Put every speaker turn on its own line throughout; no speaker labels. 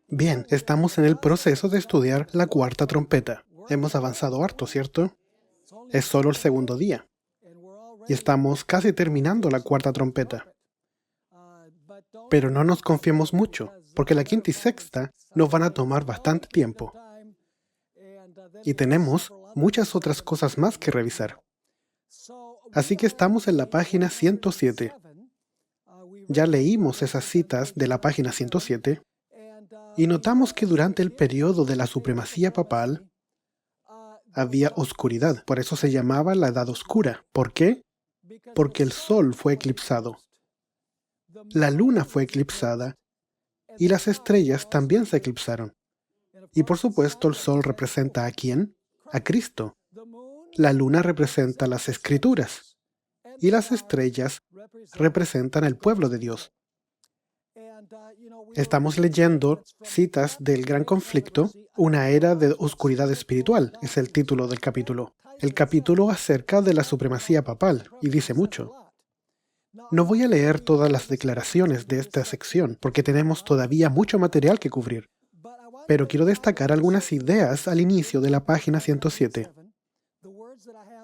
Bien, estamos en el proceso de estudiar la cuarta trompeta. Hemos avanzado harto, ¿cierto? Es solo el segundo día y estamos casi terminando la cuarta trompeta. Pero no nos confiemos mucho, porque la quinta y sexta nos van a tomar bastante tiempo. Y tenemos muchas otras cosas más que revisar. Así que estamos en la página 107. Ya leímos esas citas de la página 107 y notamos que durante el periodo de la supremacía papal había oscuridad. Por eso se llamaba la Edad Oscura. ¿Por qué? Porque el sol fue eclipsado, la luna fue eclipsada y las estrellas también se eclipsaron. Y por supuesto el sol representa ¿a quién? A Cristo. La luna representa las Escrituras y las estrellas representan el pueblo de Dios. Estamos leyendo citas del Gran Conflicto, una era de oscuridad espiritual, es el título del capítulo. El capítulo acerca de la supremacía papal, y dice mucho. No voy a leer todas las declaraciones de esta sección, porque tenemos todavía mucho material que cubrir. Pero quiero destacar algunas ideas al inicio de la página 107.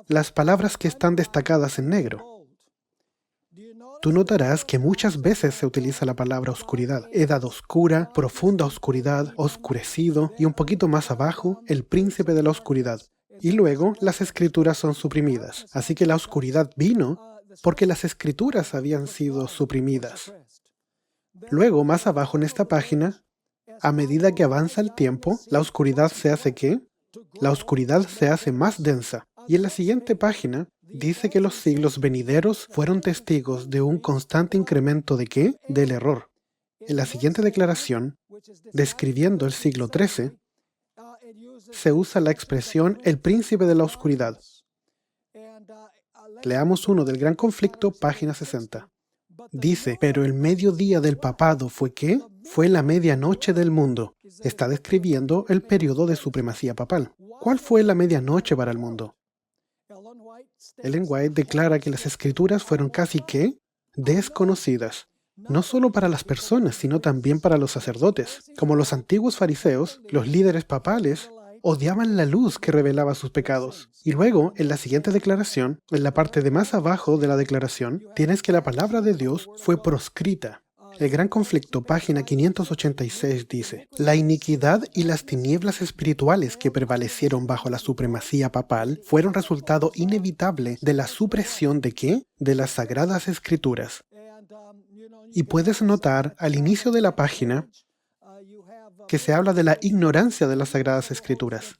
Las palabras que están destacadas en negro. Tú notarás que muchas veces se utiliza la palabra oscuridad. Edad oscura, profunda oscuridad, oscurecido y un poquito más abajo, el príncipe de la oscuridad. Y luego las escrituras son suprimidas. Así que la oscuridad vino porque las escrituras habían sido suprimidas. Luego, más abajo en esta página, a medida que avanza el tiempo, la oscuridad se hace ¿qué? La oscuridad se hace más densa. Y en la siguiente página dice que los siglos venideros fueron testigos de un constante incremento ¿de qué? Del error. En la siguiente declaración, describiendo el siglo XIII, se usa la expresión el príncipe de la oscuridad. Leamos uno del Gran Conflicto, página 60. Dice, pero el mediodía del papado ¿fue qué? Fue la medianoche del mundo. Está describiendo el periodo de supremacía papal. ¿Cuál fue la medianoche para el mundo? Ellen White declara que las escrituras fueron casi ¿qué? Desconocidas. No solo para las personas, sino también para los sacerdotes. Como los antiguos fariseos, los líderes papales odiaban la luz que revelaba sus pecados. Y luego, en la siguiente declaración, en la parte de más abajo de la declaración, tienes que la palabra de Dios fue proscrita. El Gran Conflicto, página 586, dice, la iniquidad y las tinieblas espirituales que prevalecieron bajo la supremacía papal fueron resultado inevitable de la supresión ¿de qué? De las Sagradas Escrituras. Y puedes notar al inicio de la página que se habla de la ignorancia de las Sagradas Escrituras.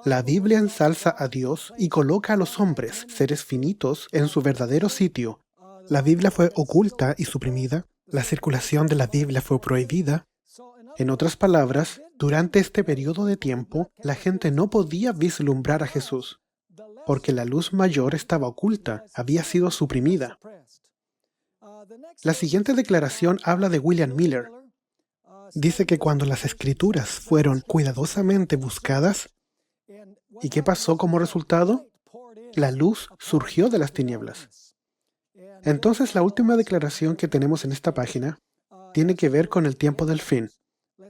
La Biblia ensalza a Dios y coloca a los hombres, seres finitos, en su verdadero sitio. La Biblia fue oculta y suprimida. La circulación de la Biblia fue prohibida. En otras palabras, durante este periodo de tiempo, la gente no podía vislumbrar a Jesús, porque la luz mayor estaba oculta, había sido suprimida. La siguiente declaración habla de William Miller. Dice que cuando las escrituras fueron cuidadosamente buscadas, ¿y qué pasó como resultado? La luz surgió de las tinieblas. Entonces, la última declaración que tenemos en esta página tiene que ver con el tiempo del fin.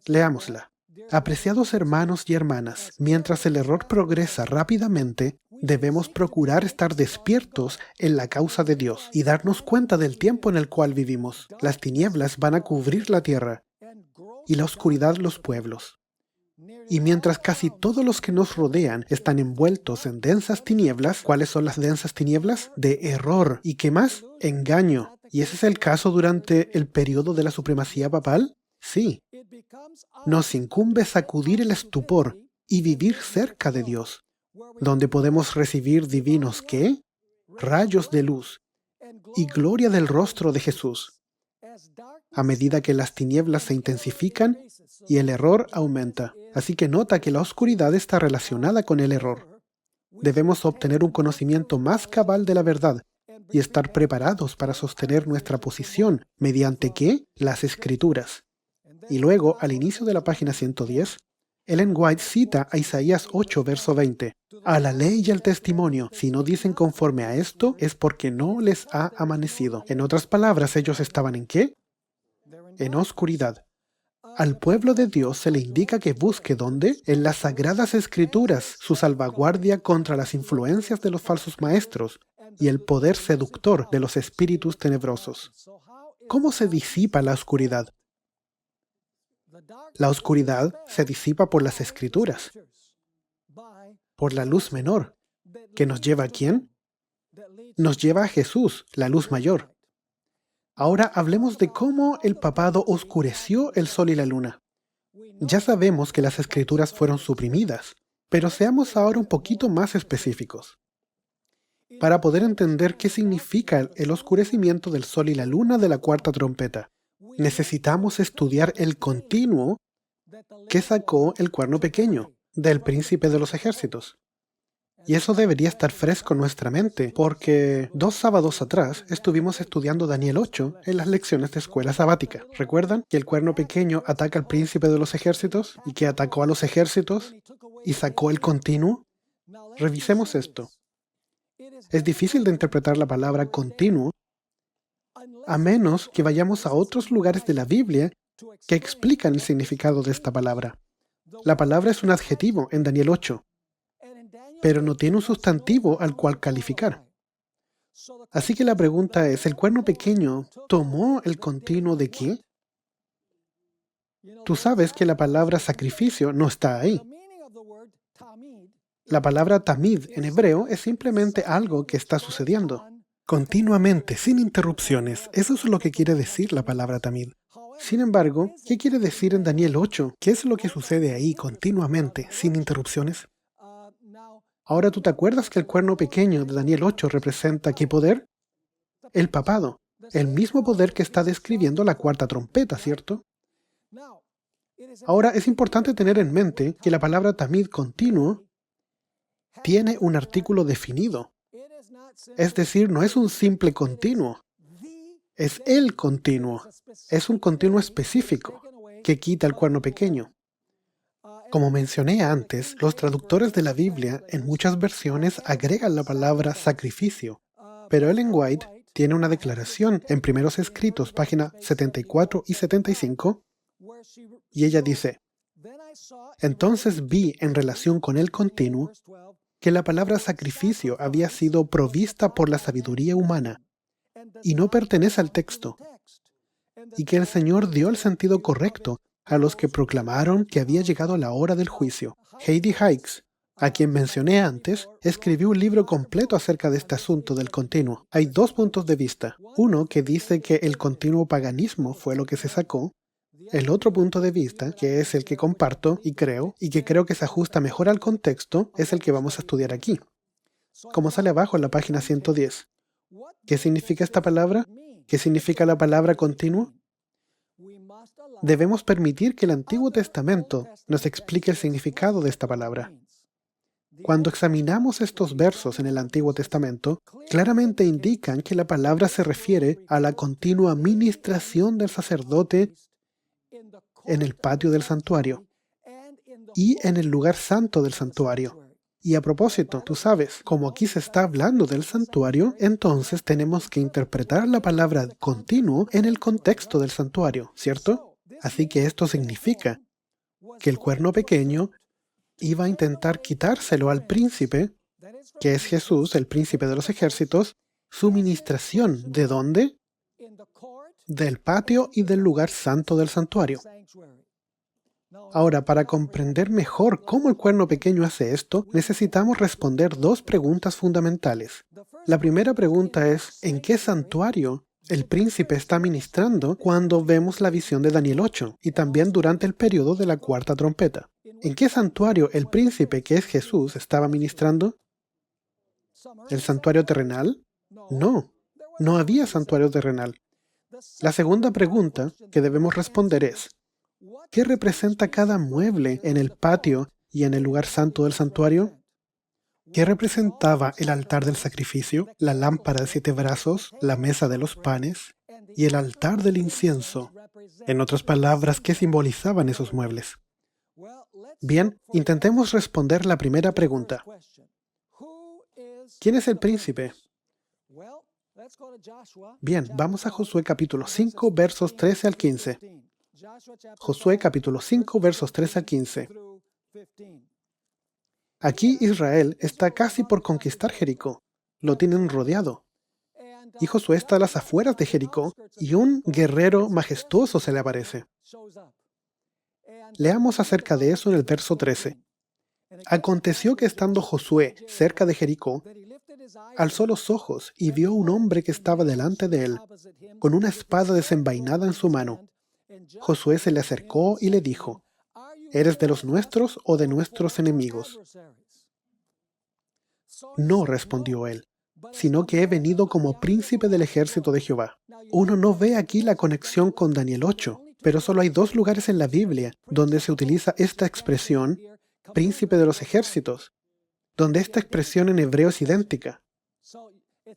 Leámosla. Apreciados hermanos y hermanas, mientras el error progresa rápidamente, debemos procurar estar despiertos en la causa de Dios y darnos cuenta del tiempo en el cual vivimos. Las tinieblas van a cubrir la tierra y la oscuridad los pueblos. Y mientras casi todos los que nos rodean están envueltos en densas tinieblas, ¿cuáles son las densas tinieblas? De error. ¿Y qué más? Engaño. ¿Y ese es el caso durante el periodo de la supremacía papal? Sí. Nos incumbe sacudir el estupor y vivir cerca de Dios, donde podemos recibir divinos ¿qué? Rayos de luz y gloria del rostro de Jesús, a medida que las tinieblas se intensifican y el error aumenta. Así que nota que la oscuridad está relacionada con el error. Debemos obtener un conocimiento más cabal de la verdad y estar preparados para sostener nuestra posición mediante ¿qué? Las Escrituras. Y luego, al inicio de la página 110, Ellen White cita a Isaías 8, verso 20. A la ley y al testimonio, si no dicen conforme a esto, es porque no les ha amanecido. En otras palabras, ellos estaban ¿en qué? En oscuridad. Al pueblo de Dios se le indica que busque ¿dónde? En las Sagradas Escrituras, su salvaguardia contra las influencias de los falsos maestros y el poder seductor de los espíritus tenebrosos. ¿Cómo se disipa la oscuridad? La oscuridad se disipa por las Escrituras, por la luz menor, que nos lleva ¿a quién? Nos lleva a Jesús, la luz mayor. Ahora hablemos de cómo el papado oscureció el sol y la luna. Ya sabemos que las escrituras fueron suprimidas, pero seamos ahora un poquito más específicos. Para poder entender qué significa el oscurecimiento del sol y la luna de la cuarta trompeta, necesitamos estudiar el continuo que sacó el cuerno pequeño del príncipe de los ejércitos. Y eso debería estar fresco en nuestra mente, porque 2 sábados atrás estuvimos estudiando Daniel 8 en las lecciones de escuela sabática. ¿Recuerdan que el cuerno pequeño ataca al príncipe de los ejércitos y que atacó a los ejércitos y sacó el continuo? Revisemos esto. Es difícil de interpretar la palabra continuo a menos que vayamos a otros lugares de la Biblia que explican el significado de esta palabra. La palabra es un adjetivo en Daniel 8. Pero no tiene un sustantivo al cual calificar. Así que la pregunta es, ¿el cuerno pequeño tomó el continuo de qué? Tú sabes que la palabra sacrificio no está ahí. La palabra tamid en hebreo es simplemente algo que está sucediendo. Continuamente, sin interrupciones. Eso es lo que quiere decir la palabra tamid. Sin embargo, ¿qué quiere decir en Daniel 8? ¿Qué es lo que sucede ahí continuamente, sin interrupciones? Ahora tú te acuerdas que el cuerno pequeño de Daniel 8 representa ¿qué poder? El papado, el mismo poder que está describiendo la cuarta trompeta, ¿cierto? Ahora es importante tener en mente que la palabra tamid continuo tiene un artículo definido. Es decir, no es un simple continuo, es el continuo. Es un continuo específico que quita el cuerno pequeño. Como mencioné antes, los traductores de la Biblia en muchas versiones agregan la palabra sacrificio, pero Ellen White tiene una declaración en Primeros Escritos, página 74 y 75, y ella dice, entonces vi en relación con el continuo que la palabra sacrificio había sido provista por la sabiduría humana y no pertenece al texto, y que el Señor dio el sentido correcto a los que proclamaron que había llegado la hora del juicio. Heidi Hikes, a quien mencioné antes, escribió un libro completo acerca de este asunto del continuo. Hay 2 puntos de vista. Uno que dice que el continuo paganismo fue lo que se sacó. El otro punto de vista, que es el que comparto y que creo que se ajusta mejor al contexto, es el que vamos a estudiar aquí. Como sale abajo en la página 110. ¿Qué significa esta palabra? ¿Qué significa la palabra continuo? Debemos permitir que el Antiguo Testamento nos explique el significado de esta palabra. Cuando examinamos estos versos en el Antiguo Testamento, claramente indican que la palabra se refiere a la continua ministración del sacerdote en el patio del santuario y en el lugar santo del santuario. Y a propósito, tú sabes, como aquí se está hablando del santuario, entonces tenemos que interpretar la palabra continuo en el contexto del santuario, ¿cierto? Así que esto significa que el cuerno pequeño iba a intentar quitárselo al príncipe, que es Jesús, el príncipe de los ejércitos, su ministración. ¿De dónde? Del patio y del lugar santo del santuario. Ahora, para comprender mejor cómo el cuerno pequeño hace esto, necesitamos responder 2 preguntas fundamentales. La primera pregunta es, ¿en qué santuario el príncipe está ministrando cuando vemos la visión de Daniel 8 y también durante el periodo de la cuarta trompeta? ¿En qué santuario el príncipe, que es Jesús, estaba ministrando? ¿El santuario terrenal? No, no había santuario terrenal. La segunda pregunta que debemos responder es, ¿qué representa cada mueble en el patio y en el lugar santo del santuario? ¿Qué representaba el altar del sacrificio, la lámpara de 7 brazos, la mesa de los panes y el altar del incienso? En otras palabras, ¿qué simbolizaban esos muebles? Bien, intentemos responder la primera pregunta. ¿Quién es el príncipe? Bien, vamos a Josué capítulo 5, versos 13 al 15. Josué capítulo 5, versos 3 a 15. Aquí Israel está casi por conquistar Jericó. Lo tienen rodeado. Y Josué está a las afueras de Jericó y un guerrero majestuoso se le aparece. Leamos acerca de eso en el verso 13. Aconteció que estando Josué cerca de Jericó, alzó los ojos y vio un hombre que estaba delante de él, con una espada desenvainada en su mano. Josué se le acercó y le dijo: ¿Eres de los nuestros o de nuestros enemigos? No, respondió él, sino que he venido como príncipe del ejército de Jehová. Uno no ve aquí la conexión con Daniel 8, pero solo hay dos lugares en la Biblia donde se utiliza esta expresión, príncipe de los ejércitos, donde esta expresión en hebreo es idéntica.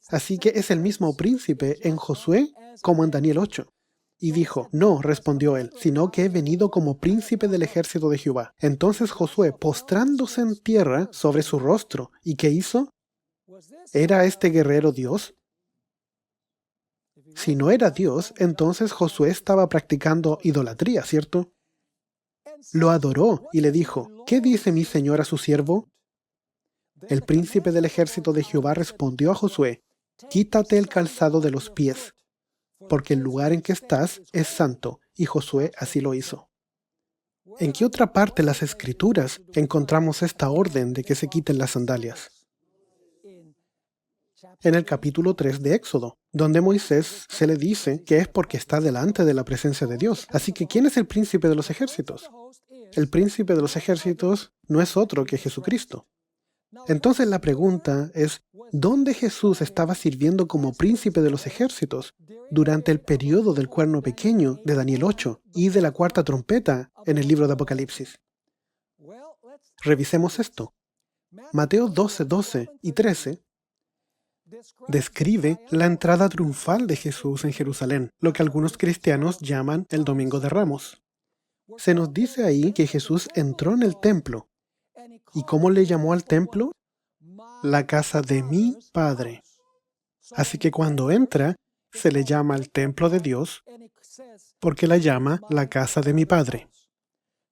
Así que es el mismo príncipe en Josué como en Daniel 8. Y dijo: No, respondió él, sino que he venido como príncipe del ejército de Jehová. Entonces Josué, postrándose en tierra sobre su rostro, ¿y qué hizo? ¿Era este guerrero Dios? Si no era Dios, entonces Josué estaba practicando idolatría, ¿cierto? Lo adoró y le dijo: ¿Qué dice mi señor a su siervo? El príncipe del ejército de Jehová respondió a Josué: Quítate el calzado de los pies, porque el lugar en que estás es santo. Y Josué así lo hizo. ¿En qué otra parte de las Escrituras encontramos esta orden de que se quiten las sandalias? En el capítulo 3 de Éxodo, donde Moisés se le dice que es porque está delante de la presencia de Dios. Así que, ¿quién es el príncipe de los ejércitos? El príncipe de los ejércitos no es otro que Jesucristo. Entonces la pregunta es, ¿dónde Jesús estaba sirviendo como príncipe de los ejércitos durante el periodo del cuerno pequeño de Daniel 8 y de la cuarta trompeta en el libro de Apocalipsis? Revisemos esto. Mateo 12, 12 y 13 describe la entrada triunfal de Jesús en Jerusalén, lo que algunos cristianos llaman el Domingo de Ramos. Se nos dice ahí que Jesús entró en el templo. ¿Y cómo le llamó al templo? La casa de mi Padre. Así que cuando entra, se le llama el templo de Dios porque la llama la casa de mi Padre.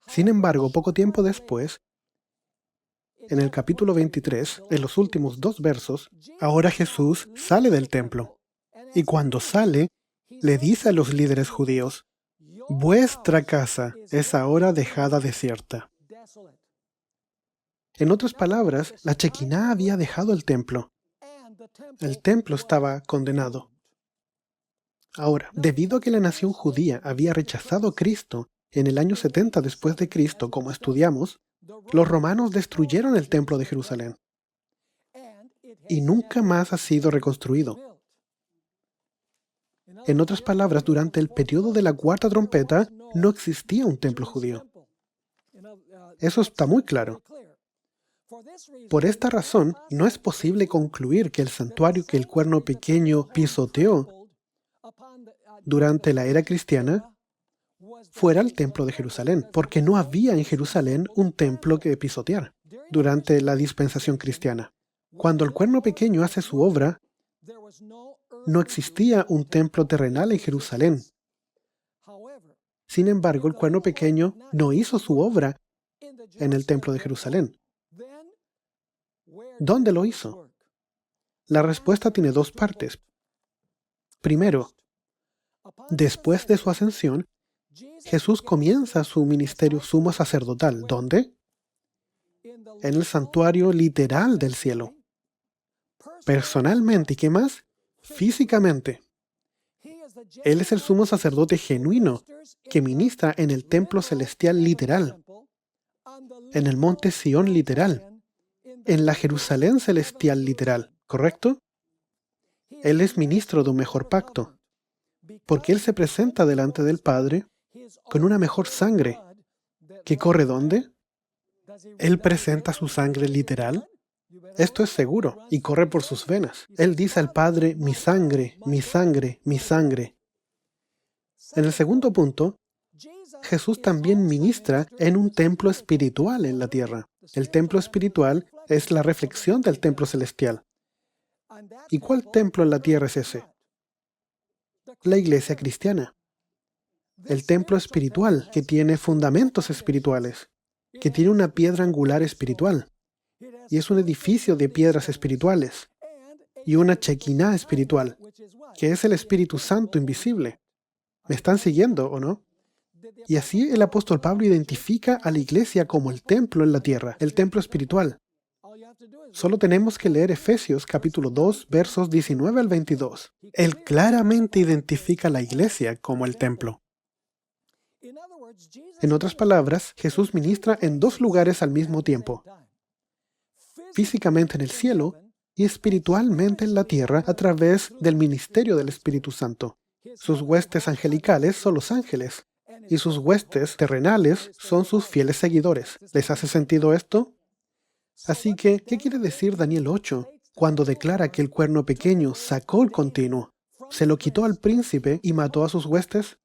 Sin embargo, poco tiempo después, en el capítulo 23, en los últimos 2 versos, ahora Jesús sale del templo. Y cuando sale, le dice a los líderes judíos: vuestra casa es ahora dejada desierta. En otras palabras, la Chequiná había dejado el templo. El templo estaba condenado. Ahora, debido a que la nación judía había rechazado a Cristo en el año 70 después de Cristo, como estudiamos, los romanos destruyeron el templo de Jerusalén y nunca más ha sido reconstruido. En otras palabras, durante el periodo de la cuarta trompeta no existía un templo judío. Eso está muy claro. Por esta razón, no es posible concluir que el santuario que el cuerno pequeño pisoteó durante la era cristiana fuera el templo de Jerusalén, porque no había en Jerusalén un templo que pisotear durante la dispensación cristiana. Cuando el cuerno pequeño hace su obra, no existía un templo terrenal en Jerusalén. Sin embargo, el cuerno pequeño no hizo su obra en el templo de Jerusalén. ¿Dónde lo hizo? La respuesta tiene 2 partes. Primero, después de su ascensión, Jesús comienza su ministerio sumo sacerdotal. ¿Dónde? En el santuario literal del cielo. Personalmente, ¿y qué más? Físicamente. Él es el sumo sacerdote genuino que ministra en el templo celestial literal, en el monte Sión literal, en la Jerusalén celestial literal, ¿correcto? Él es ministro de un mejor pacto, porque Él se presenta delante del Padre con una mejor sangre, que corre ¿dónde? Él presenta su sangre literal. Esto es seguro, y corre por sus venas. Él dice al Padre: mi sangre, mi sangre, mi sangre. En el segundo punto, Jesús también ministra en un templo espiritual en la tierra. El templo espiritual es la reflexión del templo celestial. ¿Y cuál templo en la tierra es ese? La iglesia cristiana. el templo espiritual, que tiene fundamentos espirituales, que tiene una piedra angular espiritual, y es un edificio de piedras espirituales, y una chequiná espiritual, que es el Espíritu Santo invisible. ¿Me están siguiendo o no? Y así el apóstol Pablo identifica a la iglesia como el templo en la tierra, el templo espiritual. Solo tenemos que leer Efesios capítulo 2, versos 19 al 22. Él claramente identifica a la iglesia como el templo. En otras palabras, Jesús ministra en dos lugares al mismo tiempo, físicamente en el cielo y espiritualmente en la tierra a través del ministerio del Espíritu Santo. Sus huestes angelicales son los ángeles, y sus huestes terrenales son sus fieles seguidores. ¿Les hace sentido esto? Así que, ¿qué quiere decir Daniel 8 cuando declara que el cuerno pequeño sacó el continuo, se lo quitó al príncipe y mató a sus huestes?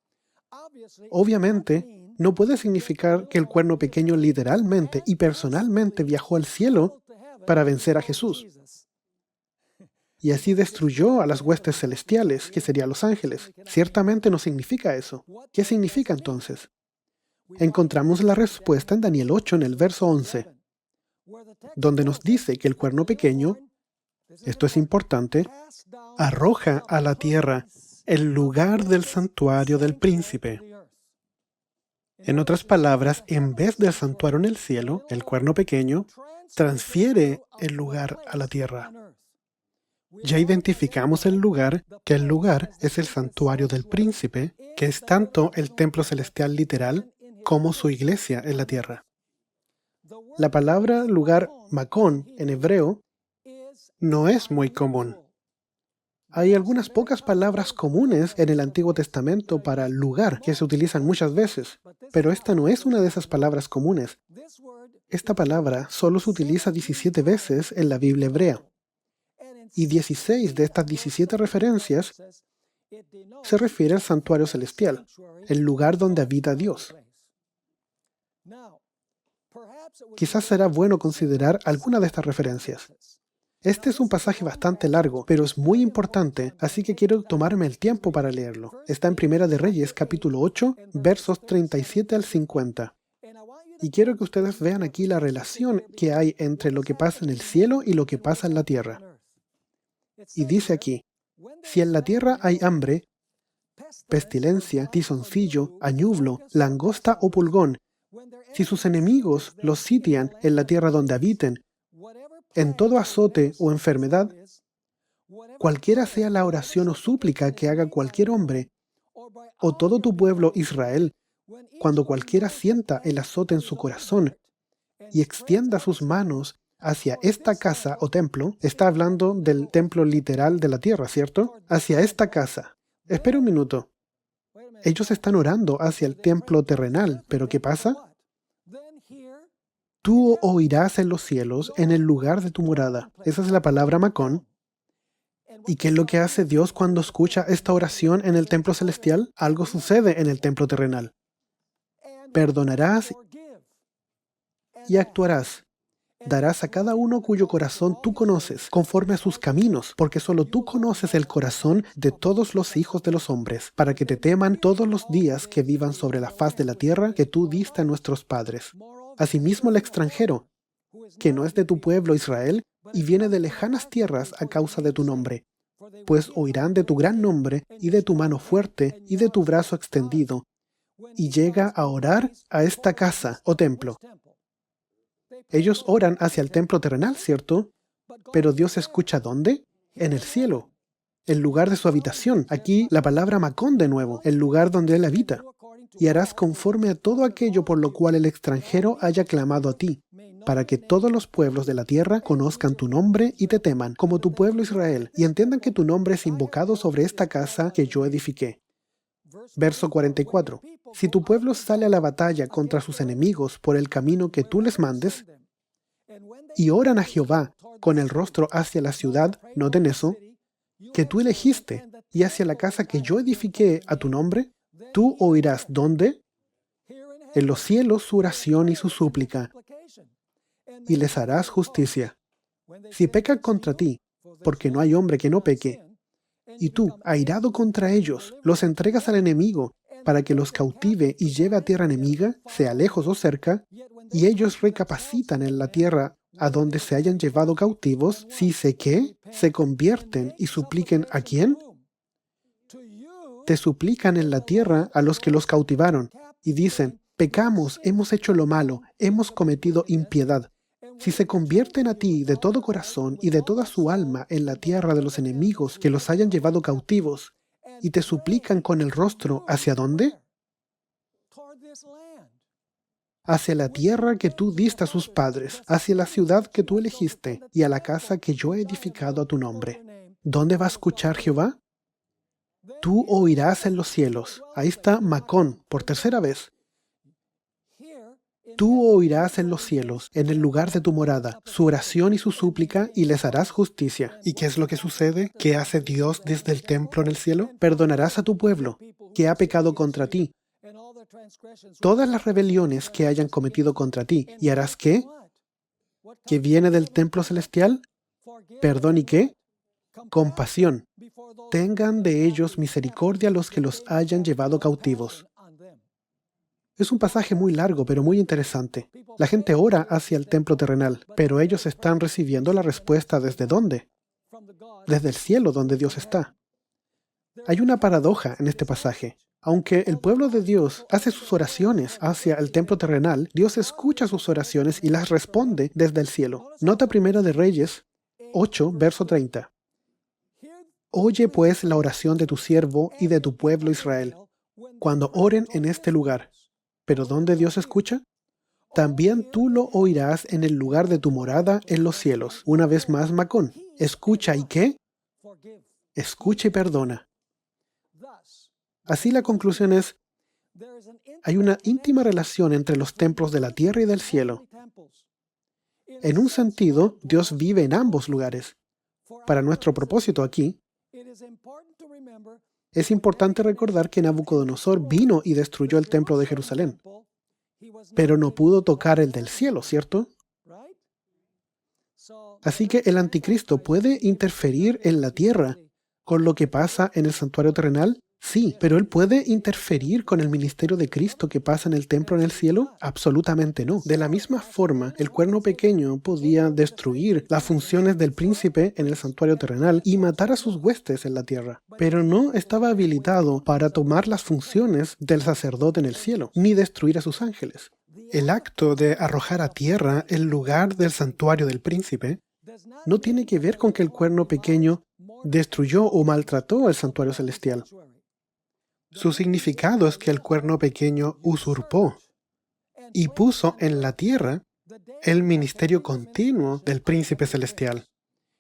Obviamente, no puede significar que el cuerno pequeño literalmente y personalmente viajó al cielo para vencer a Jesús. Y así destruyó a las huestes celestiales, que serían los ángeles. Ciertamente no significa eso. ¿Qué significa entonces? Encontramos la respuesta en Daniel 8 en el verso 11, donde nos dice que el cuerno pequeño, esto es importante, arroja a la tierra el lugar del santuario del príncipe. En otras palabras, en vez del santuario en el cielo, el cuerno pequeño transfiere el lugar a la tierra. Ya identificamos el lugar, que el lugar es el santuario del príncipe, que es tanto el templo celestial literal como su iglesia en la tierra. La palabra lugar Makón en hebreo no es muy común. Hay algunas pocas palabras comunes en el Antiguo Testamento para lugar que se utilizan muchas veces, pero esta no es una de esas palabras comunes. Esta palabra solo se utiliza 17 veces en la Biblia hebrea. Y 16 de estas 17 referencias se refiere al santuario celestial, el lugar donde habita Dios. Quizás será bueno considerar alguna de estas referencias. Este es un pasaje bastante largo, pero es muy importante, así que quiero tomarme el tiempo para leerlo. Está en Primera de Reyes, capítulo 8, versos 37 al 50. Y quiero que ustedes vean aquí la relación que hay entre lo que pasa en el cielo y lo que pasa en la tierra. Y dice aquí, si en la tierra hay hambre, pestilencia, tizoncillo, añublo, langosta o pulgón, si sus enemigos los sitian en la tierra donde habiten, en todo azote o enfermedad, cualquiera sea la oración o súplica que haga cualquier hombre, o todo tu pueblo Israel, cuando cualquiera sienta el azote en su corazón y extienda sus manos hacia esta casa o templo, está hablando del templo literal de la tierra, ¿cierto? Hacia esta casa. Espera un minuto. Ellos están orando hacia el templo terrenal, pero ¿qué pasa? Tú oirás en los cielos, en el lugar de tu morada. Esa es la palabra Makón. ¿Y qué es lo que hace Dios cuando escucha esta oración en el templo celestial? Algo sucede en el templo terrenal. Perdonarás y actuarás. Darás a cada uno cuyo corazón tú conoces, conforme a sus caminos, porque solo tú conoces el corazón de todos los hijos de los hombres, para que te teman todos los días que vivan sobre la faz de la tierra que tú diste a nuestros padres. Asimismo el extranjero, que no es de tu pueblo Israel, y viene de lejanas tierras a causa de tu nombre, pues oirán de tu gran nombre, y de tu mano fuerte, y de tu brazo extendido, y llega a orar a esta casa o templo. Ellos oran hacia el templo terrenal, ¿cierto? Pero Dios escucha ¿dónde? En el cielo, el lugar de su habitación. Aquí la palabra Makón de nuevo, el lugar donde Él habita. Y harás conforme a todo aquello por lo cual el extranjero haya clamado a ti, para que todos los pueblos de la tierra conozcan tu nombre y te teman, como tu pueblo Israel, y entiendan que tu nombre es invocado sobre esta casa que yo edifiqué. Verso 44. Si tu pueblo sale a la batalla contra sus enemigos por el camino que tú les mandes, y oran a Jehová con el rostro hacia la ciudad, noten eso, que tú elegiste, y hacia la casa que yo edifiqué a tu nombre, tú oirás ¿dónde? En los cielos su oración y su súplica, y les harás justicia. Si pecan contra ti, porque no hay hombre que no peque, y tú, airado contra ellos, los entregas al enemigo, para que los cautive y lleve a tierra enemiga, sea lejos o cerca, y ellos recapacitan en la tierra a donde se hayan llevado cautivos, si sé que se convierten y supliquen ¿a quién? Te suplican en la tierra a los que los cautivaron, y dicen, pecamos, hemos hecho lo malo, hemos cometido impiedad. Si se convierten a ti de todo corazón y de toda su alma en la tierra de los enemigos que los hayan llevado cautivos, y te suplican con el rostro, ¿hacia dónde? Hacia la tierra que tú diste a sus padres, hacia la ciudad que tú elegiste, y a la casa que yo he edificado a tu nombre. ¿Dónde va a escuchar Jehová? Tú oirás en los cielos. Ahí está Macón, por tercera vez. Tú oirás en los cielos, en el lugar de tu morada, su oración y su súplica, y les harás justicia. ¿Y qué es lo que sucede? ¿Qué hace Dios desde el templo en el cielo? Perdonarás a tu pueblo, que ha pecado contra ti, todas las rebeliones que hayan cometido contra ti, y harás ¿qué? ¿Que viene del templo celestial? ¿Perdón y qué? Compasión. Tengan de ellos misericordia los que los hayan llevado cautivos. Es un pasaje muy largo, pero muy interesante. La gente ora hacia el templo terrenal, pero ellos están recibiendo la respuesta ¿desde dónde? Desde el cielo, donde Dios está. Hay una paradoja en este pasaje. Aunque el pueblo de Dios hace sus oraciones hacia el templo terrenal, Dios escucha sus oraciones y las responde desde el cielo. Nota Primera de Reyes 8, verso 30. Oye pues la oración de tu siervo y de tu pueblo Israel, cuando oren en este lugar. ¿Pero dónde Dios escucha? También tú lo oirás en el lugar de tu morada en los cielos. Una vez más, Macón. Escucha y ¿qué? Escucha y perdona. Así la conclusión es, hay una íntima relación entre los templos de la tierra y del cielo. En un sentido, Dios vive en ambos lugares. Para nuestro propósito aquí, es importante recordar que Nabucodonosor vino y destruyó el templo de Jerusalén, pero no pudo tocar el del cielo, ¿cierto? Así que el anticristo puede interferir en la tierra con lo que pasa en el santuario terrenal. Sí, pero él puede interferir con el ministerio de Cristo que pasa en el templo en el cielo. Absolutamente no. De la misma forma, el cuerno pequeño podía destruir las funciones del príncipe en el santuario terrenal y matar a sus huestes en la tierra, pero no estaba habilitado para tomar las funciones del sacerdote en el cielo, ni destruir a sus ángeles. El acto de arrojar a tierra el lugar del santuario del príncipe no tiene que ver con que el cuerno pequeño destruyó o maltrató el santuario celestial. Su significado es que el cuerno pequeño usurpó y puso en la tierra el ministerio continuo del príncipe celestial.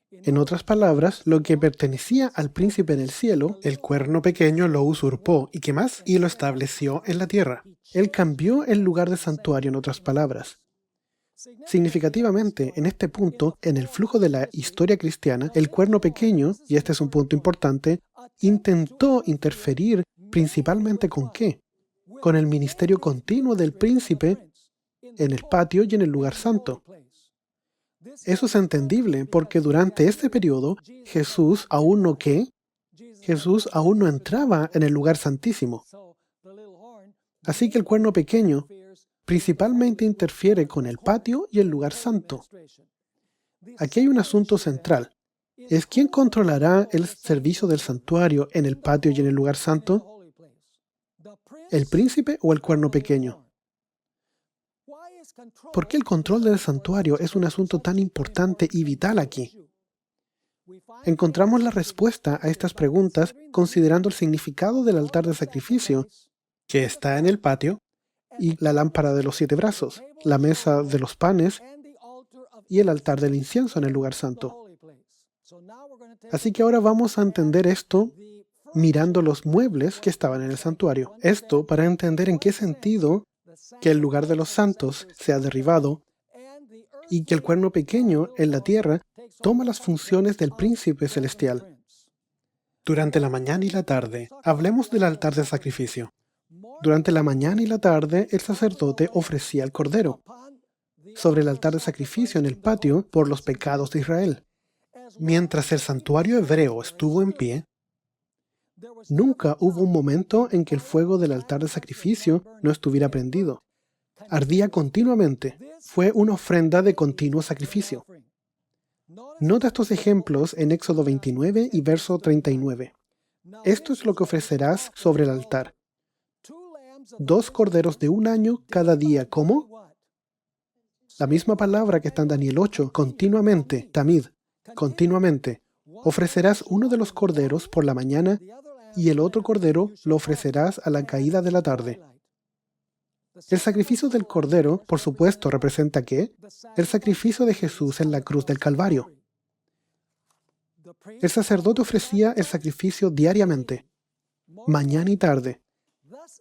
En otras palabras, lo que pertenecía al príncipe en el cielo, el cuerno pequeño lo usurpó. ¿Y qué más? Y lo estableció en la tierra. Él cambió el lugar de santuario, en otras palabras. Significativamente, en este punto, en el flujo de la historia cristiana, el cuerno pequeño, y este es un punto importante, intentó interferir principalmente ¿con qué? Con el ministerio continuo del príncipe en el patio y en el lugar santo. Eso es entendible porque durante este periodo Jesús aún no ¿qué? Jesús aún no entraba en el lugar santísimo. Así que el cuerno pequeño principalmente interfiere con el patio y el lugar santo. Aquí hay un asunto central. ¿Es quién controlará el servicio del santuario en el patio y en el lugar santo? ¿El príncipe o el cuerno pequeño? ¿Por qué el control del santuario es un asunto tan importante y vital aquí? Encontramos la respuesta a estas preguntas considerando el significado del altar de sacrificio, que está en el patio, y la lámpara de los 7 brazos, la mesa de los panes y el altar del incienso en el lugar santo. Así que ahora vamos a entender esto mirando los muebles que estaban en el santuario. Esto para entender en qué sentido que el lugar de los santos sea derribado y que el cuerno pequeño en la tierra toma las funciones del príncipe celestial. Durante la mañana y la tarde, hablemos del altar de sacrificio. Durante la mañana y la tarde, el sacerdote ofrecía el cordero sobre el altar de sacrificio en el patio por los pecados de Israel. Mientras el santuario hebreo estuvo en pie, Nunca hubo un momento en que el fuego del altar de sacrificio no estuviera prendido. Ardía continuamente. Fue una ofrenda de continuo sacrificio. Nota estos ejemplos en Éxodo 29 y verso 39. Esto es lo que ofrecerás sobre el altar: 2 corderos de un año cada día. ¿Cómo? La misma palabra que está en Daniel 8, continuamente, tamid, continuamente. Ofrecerás uno de los corderos por la mañana y el otro cordero lo ofrecerás a la caída de la tarde. El sacrificio del cordero, por supuesto, representa ¿qué? El sacrificio de Jesús en la cruz del Calvario. El sacerdote ofrecía el sacrificio diariamente, mañana y tarde.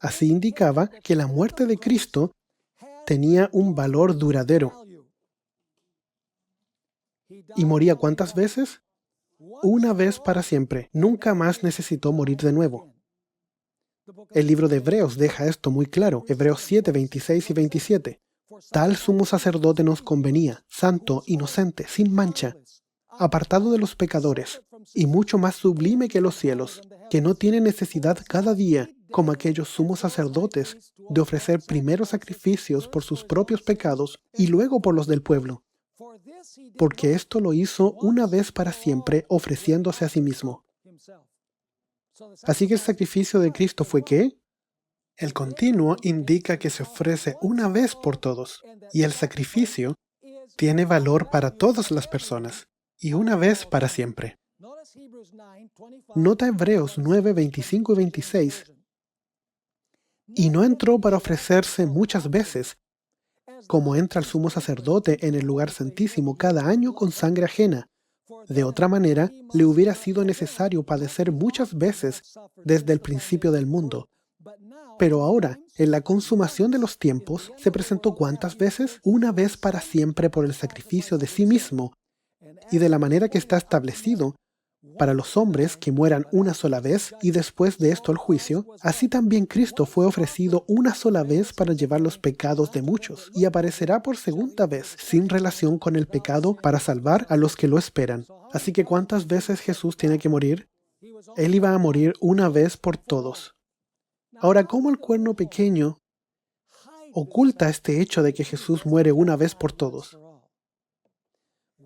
Así indicaba que la muerte de Cristo tenía un valor duradero. ¿Y moría cuántas veces? Una vez para siempre. Nunca más necesitó morir de nuevo. El libro de Hebreos deja esto muy claro. Hebreos 7, 26 y 27. Tal sumo sacerdote nos convenía, santo, inocente, sin mancha, apartado de los pecadores, y mucho más sublime que los cielos, que no tiene necesidad cada día, como aquellos sumos sacerdotes, de ofrecer primero sacrificios por sus propios pecados y luego por los del pueblo, porque esto lo hizo una vez para siempre, ofreciéndose a sí mismo. Así que el sacrificio de Cristo fue ¿qué? El continuo indica que se ofrece una vez por todos, y el sacrificio tiene valor para todas las personas, y una vez para siempre. Nota Hebreos 9, 25 y 26. Y no entró para ofrecerse muchas veces, como entra el sumo sacerdote en el lugar santísimo cada año con sangre ajena. De otra manera, le hubiera sido necesario padecer muchas veces desde el principio del mundo. Pero ahora, en la consumación de los tiempos, se presentó ¿cuántas veces? Una vez para siempre por el sacrificio de sí mismo, y de la manera que está establecido, para los hombres que mueran una sola vez y después de esto el juicio, así también Cristo fue ofrecido una sola vez para llevar los pecados de muchos, y aparecerá por segunda vez, sin relación con el pecado, para salvar a los que lo esperan. Así que ¿cuántas veces Jesús tiene que morir? Él iba a morir una vez por todos. Ahora, ¿cómo el cuerno pequeño oculta este hecho de que Jesús muere una vez por todos?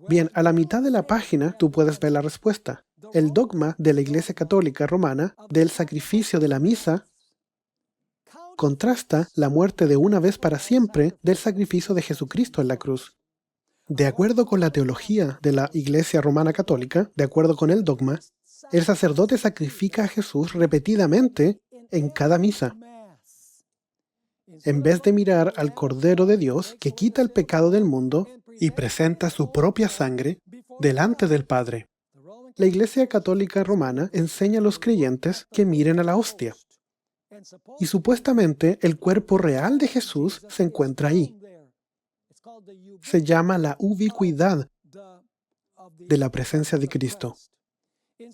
Bien, a la mitad de la página tú puedes ver la respuesta. El dogma de la Iglesia Católica Romana del sacrificio de la misa contrasta la muerte de una vez para siempre del sacrificio de Jesucristo en la cruz. De acuerdo con la teología de la Iglesia Romana Católica, de acuerdo con el dogma, el sacerdote sacrifica a Jesús repetidamente en cada misa, en vez de mirar al Cordero de Dios que quita el pecado del mundo y presenta su propia sangre delante del Padre. La Iglesia Católica Romana enseña a los creyentes que miren a la hostia. Y supuestamente el cuerpo real de Jesús se encuentra ahí. Se llama la ubicuidad de la presencia de Cristo.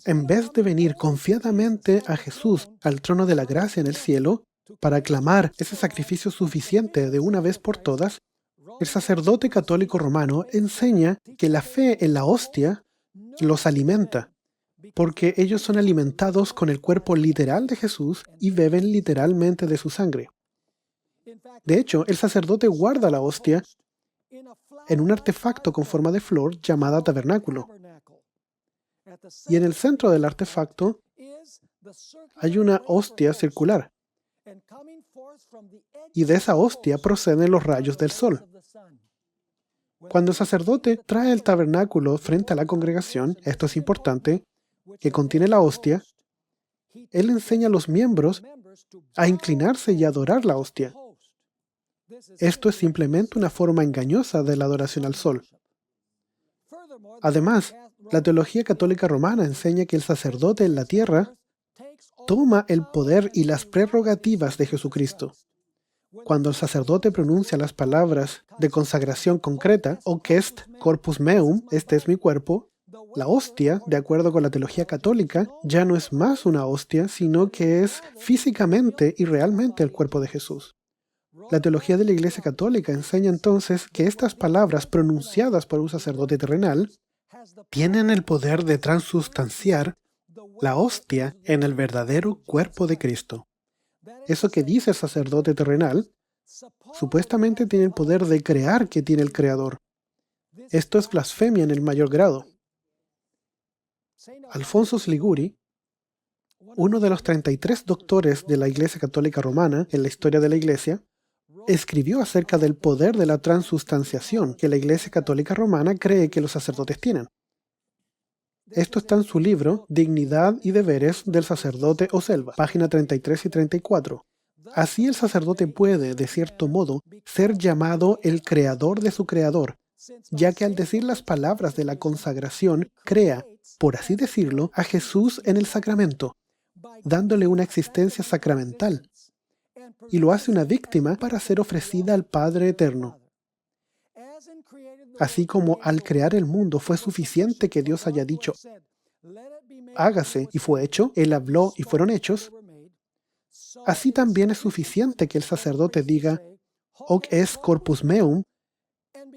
En vez de venir confiadamente a Jesús al trono de la gracia en el cielo para clamar ese sacrificio suficiente de una vez por todas, el sacerdote católico romano enseña que la fe en la hostia los alimenta, porque ellos son alimentados con el cuerpo literal de Jesús y beben literalmente de su sangre. De hecho, el sacerdote guarda la hostia en un artefacto con forma de flor llamada tabernáculo. Y en el centro del artefacto hay una hostia circular. Y de esa hostia proceden los rayos del sol. Cuando el sacerdote trae el tabernáculo frente a la congregación, esto es importante, que contiene la hostia, él enseña a los miembros a inclinarse y adorar la hostia. Esto es simplemente una forma engañosa de la adoración al sol. Además, la teología católica romana enseña que el sacerdote en la tierra toma el poder y las prerrogativas de Jesucristo. Cuando el sacerdote pronuncia las palabras de consagración concreta, «Hoc est corpus meum», este es mi cuerpo, la hostia, de acuerdo con la teología católica, ya no es más una hostia, sino que es físicamente y realmente el cuerpo de Jesús. La teología de la Iglesia Católica enseña entonces que estas palabras pronunciadas por un sacerdote terrenal tienen el poder de transustanciar la hostia en el verdadero cuerpo de Cristo. Eso que dice el sacerdote terrenal, supuestamente tiene el poder de crear que tiene el Creador. Esto es blasfemia en el mayor grado. Alfonso Sliguri, uno de los 33 doctores de la Iglesia Católica Romana en la historia de la Iglesia, escribió acerca del poder de la transustanciación que la Iglesia Católica Romana cree que los sacerdotes tienen. Esto está en su libro Dignidad y Deberes del Sacerdote o Selva, página 33 y 34. Así el sacerdote puede, de cierto modo, ser llamado el creador de su creador, ya que al decir las palabras de la consagración, crea, por así decirlo, a Jesús en el sacramento, dándole una existencia sacramental, y lo hace una víctima para ser ofrecida al Padre Eterno. Así como al crear el mundo fue suficiente que Dios haya dicho, hágase, y fue hecho, Él habló y fueron hechos, así también es suficiente que el sacerdote diga, hoc es corpus meum,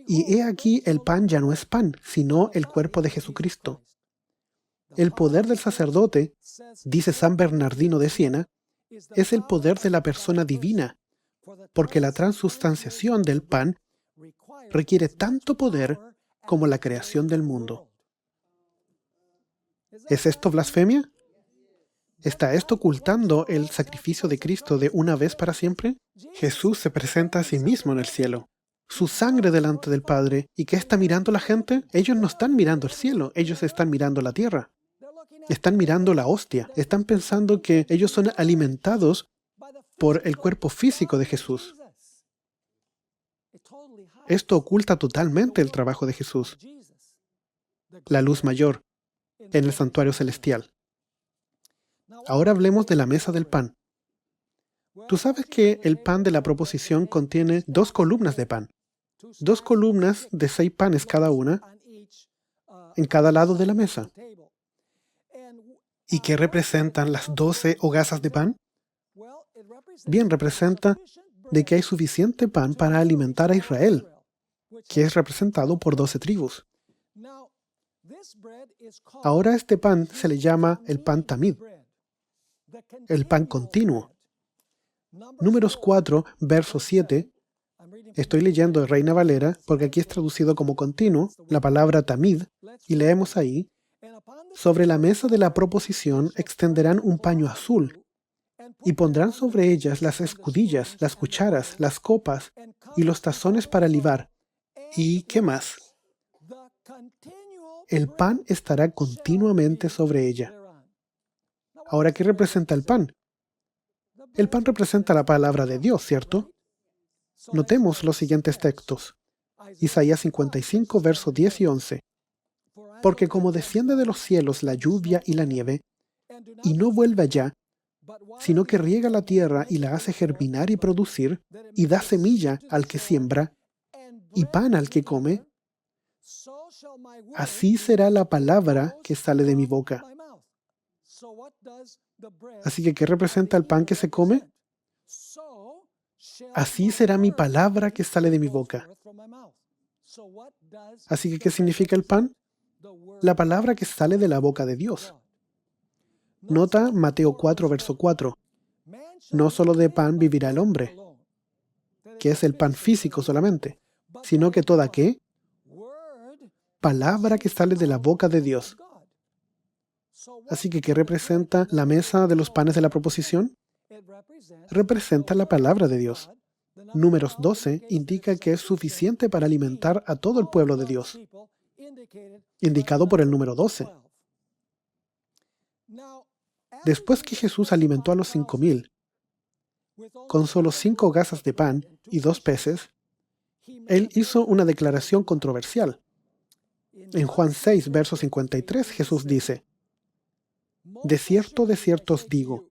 y he aquí el pan ya no es pan, sino el cuerpo de Jesucristo. El poder del sacerdote, dice San Bernardino de Siena, es el poder de la persona divina, porque la transustanciación del pan requiere tanto poder como la creación del mundo. ¿Es esto blasfemia? ¿Está esto ocultando el sacrificio de Cristo de una vez para siempre? Jesús se presenta a sí mismo en el cielo, su sangre delante del Padre. ¿Y qué está mirando la gente? Ellos no están mirando el cielo, ellos están mirando la tierra. Están mirando la hostia. Están pensando que ellos son alimentados por el cuerpo físico de Jesús. Esto oculta totalmente el trabajo de Jesús, la luz mayor, en el santuario celestial. Ahora hablemos de la mesa del pan. Tú sabes que el pan de la proposición contiene 2 columnas de pan, 2 columnas de 6 panes cada una, en cada lado de la mesa. ¿Y qué representan las 12 hogazas de pan? Bien, representa de que hay suficiente pan para alimentar a Israel, que es representado por 12 tribus. Ahora este pan se le llama el pan tamid, el pan continuo. Números 4, verso 7. Estoy leyendo de Reina Valera porque aquí es traducido como continuo, la palabra tamid, y leemos ahí, sobre la mesa de la proposición extenderán un paño azul y pondrán sobre ellas las escudillas, las cucharas, las copas y los tazones para libar. ¿Y qué más? El pan estará continuamente sobre ella. Ahora, ¿qué representa el pan? El pan representa la palabra de Dios, ¿cierto? Notemos los siguientes textos. Isaías 55, versos 10 y 11. Porque como desciende de los cielos la lluvia y la nieve, y no vuelve allá, sino que riega la tierra y la hace germinar y producir, y da semilla al que siembra, y pan al que come, así será la palabra que sale de mi boca. Así que, ¿qué representa el pan que se come? Así será mi palabra que sale de mi boca. Así que, ¿qué significa el pan? La palabra que sale de la boca de Dios. Nota Mateo 4, verso 4. No solo de pan vivirá el hombre, que es el pan físico solamente, sino que toda ¿qué? Palabra que sale de la boca de Dios. Así que, ¿qué representa la mesa de los panes de la proposición? Representa la palabra de Dios. Números 12 indica que es suficiente para alimentar a todo el pueblo de Dios, indicado por el número 12. Después que Jesús alimentó a los 5,000 con solo 5 hogazas de pan y 2 peces, Él hizo una declaración controversial. En Juan 6, verso 53, Jesús dice, de cierto os digo,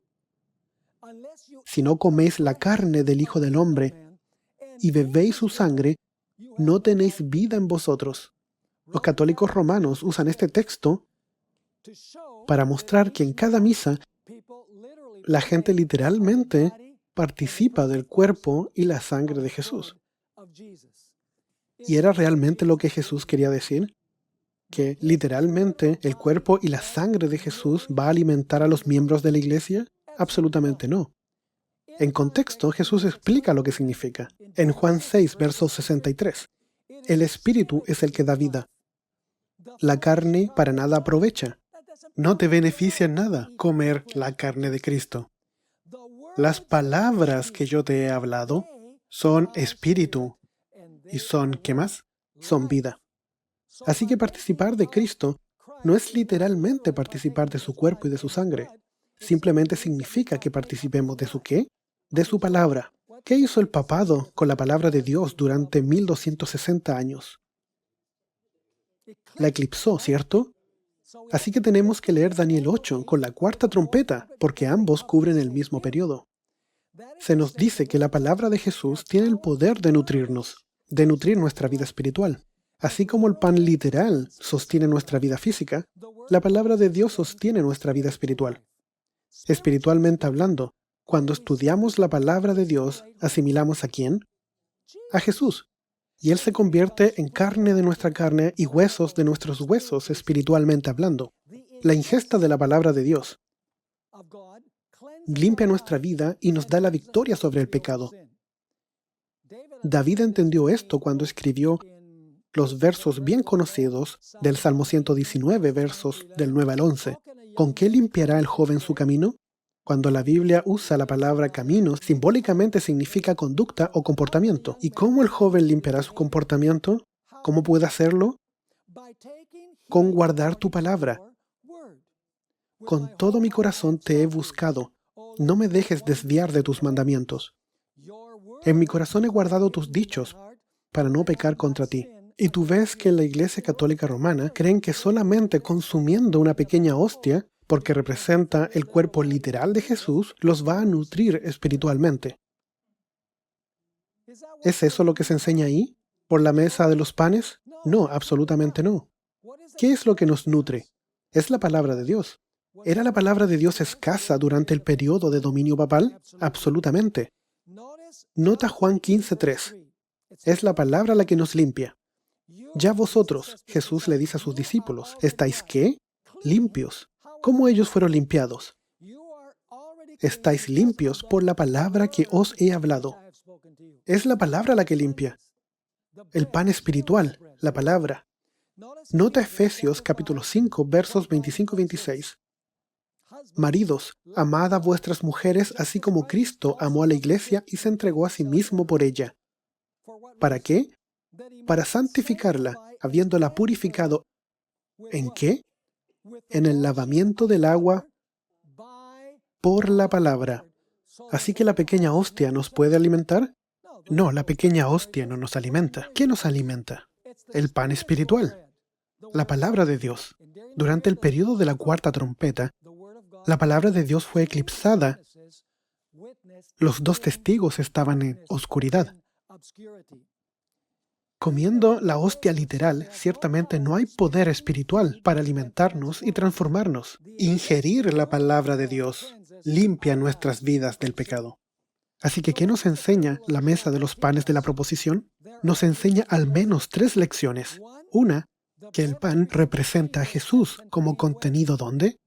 si no coméis la carne del Hijo del Hombre y bebéis su sangre, no tenéis vida en vosotros. Los católicos romanos usan este texto para mostrar que en cada misa la gente literalmente participa del cuerpo y la sangre de Jesús. ¿Y era realmente lo que Jesús quería decir? que literalmente el cuerpo y la sangre de Jesús va a alimentar a los miembros de la iglesia? Absolutamente no. En contexto, Jesús explica lo que significa. En Juan 6, verso 63, el Espíritu es el que da vida. La carne para nada aprovecha. No te beneficia en nada comer la carne de Cristo. Las palabras que yo te he hablado son espíritu y son, ¿qué más? Son vida. Así que participar de Cristo no es literalmente participar de su cuerpo y de su sangre. Simplemente significa que participemos de su ¿qué? De su palabra. ¿Qué hizo el papado con la palabra de Dios durante 1260 años? La eclipsó, ¿cierto? Así que tenemos que leer Daniel 8 con la cuarta trompeta, porque ambos cubren el mismo periodo. Se nos dice que la palabra de Jesús tiene el poder de nutrirnos, de nutrir nuestra vida espiritual. Así como el pan literal sostiene nuestra vida física, la palabra de Dios sostiene nuestra vida espiritual. Espiritualmente hablando, cuando estudiamos la palabra de Dios, ¿asimilamos a quién? A Jesús. Y Él se convierte en carne de nuestra carne y huesos de nuestros huesos, espiritualmente hablando. La ingesta de la palabra de Dios limpia nuestra vida y nos da la victoria sobre el pecado. David entendió esto cuando escribió los versos bien conocidos del Salmo 119, versos del 9 al 11. ¿Con qué limpiará el joven su camino? Cuando la Biblia usa la palabra camino, simbólicamente significa conducta o comportamiento. ¿Y cómo el joven limpiará su comportamiento? ¿Cómo puede hacerlo? Con guardar tu palabra. Con todo mi corazón te he buscado. No me dejes desviar de tus mandamientos. En mi corazón he guardado tus dichos para no pecar contra ti. Y tú ves que en la Iglesia Católica Romana creen que solamente consumiendo una pequeña hostia, porque representa el cuerpo literal de Jesús, los va a nutrir espiritualmente. ¿Es eso lo que se enseña ahí? ¿Por la mesa de los panes? No, absolutamente no. ¿Qué es lo que nos nutre? Es la palabra de Dios. ¿Era la palabra de Dios escasa durante el periodo de dominio papal? Absolutamente. Nota Juan 15:3. Es la palabra la que nos limpia. Ya vosotros, Jesús le dice a sus discípulos, ¿estáis qué? Limpios. ¿Cómo ellos fueron limpiados? Estáis limpios por la palabra que os he hablado. Es la palabra la que limpia. El pan espiritual, la palabra. Nota Efesios capítulo 5, versos 25 y 26. Maridos, amad a vuestras mujeres así como Cristo amó a la iglesia y se entregó a sí mismo por ella. ¿Para qué? Para santificarla, habiéndola purificado. ¿En qué? En el lavamiento del agua por la palabra. ¿Así que la pequeña hostia nos puede alimentar? No, la pequeña hostia no nos alimenta. ¿Qué nos alimenta? El pan espiritual, la palabra de Dios. Durante el periodo de la cuarta trompeta, la palabra de Dios fue eclipsada. Los dos testigos estaban en oscuridad. Comiendo la hostia literal, ciertamente no hay poder espiritual para alimentarnos y transformarnos. Ingerir la palabra de Dios limpia nuestras vidas del pecado. Así que, ¿qué nos enseña la mesa de los panes de la proposición? Nos enseña al menos 3 lecciones. Una, que el pan representa a Jesús como contenido ¿dónde?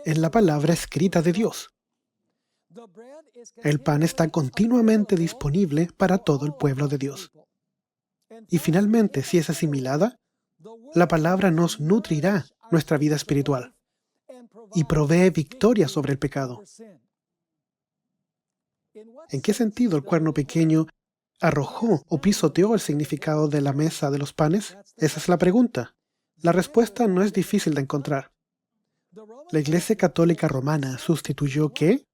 En la palabra escrita de Dios. El pan está continuamente disponible para todo el pueblo de Dios. Y finalmente, si es asimilada, la palabra nos nutrirá nuestra vida espiritual y provee victoria sobre el pecado. ¿En qué sentido el cuerno pequeño arrojó o pisoteó el significado de la mesa de los panes? Esa es la pregunta. La respuesta no es difícil de encontrar. La Iglesia Católica Romana sustituyó ¿qué?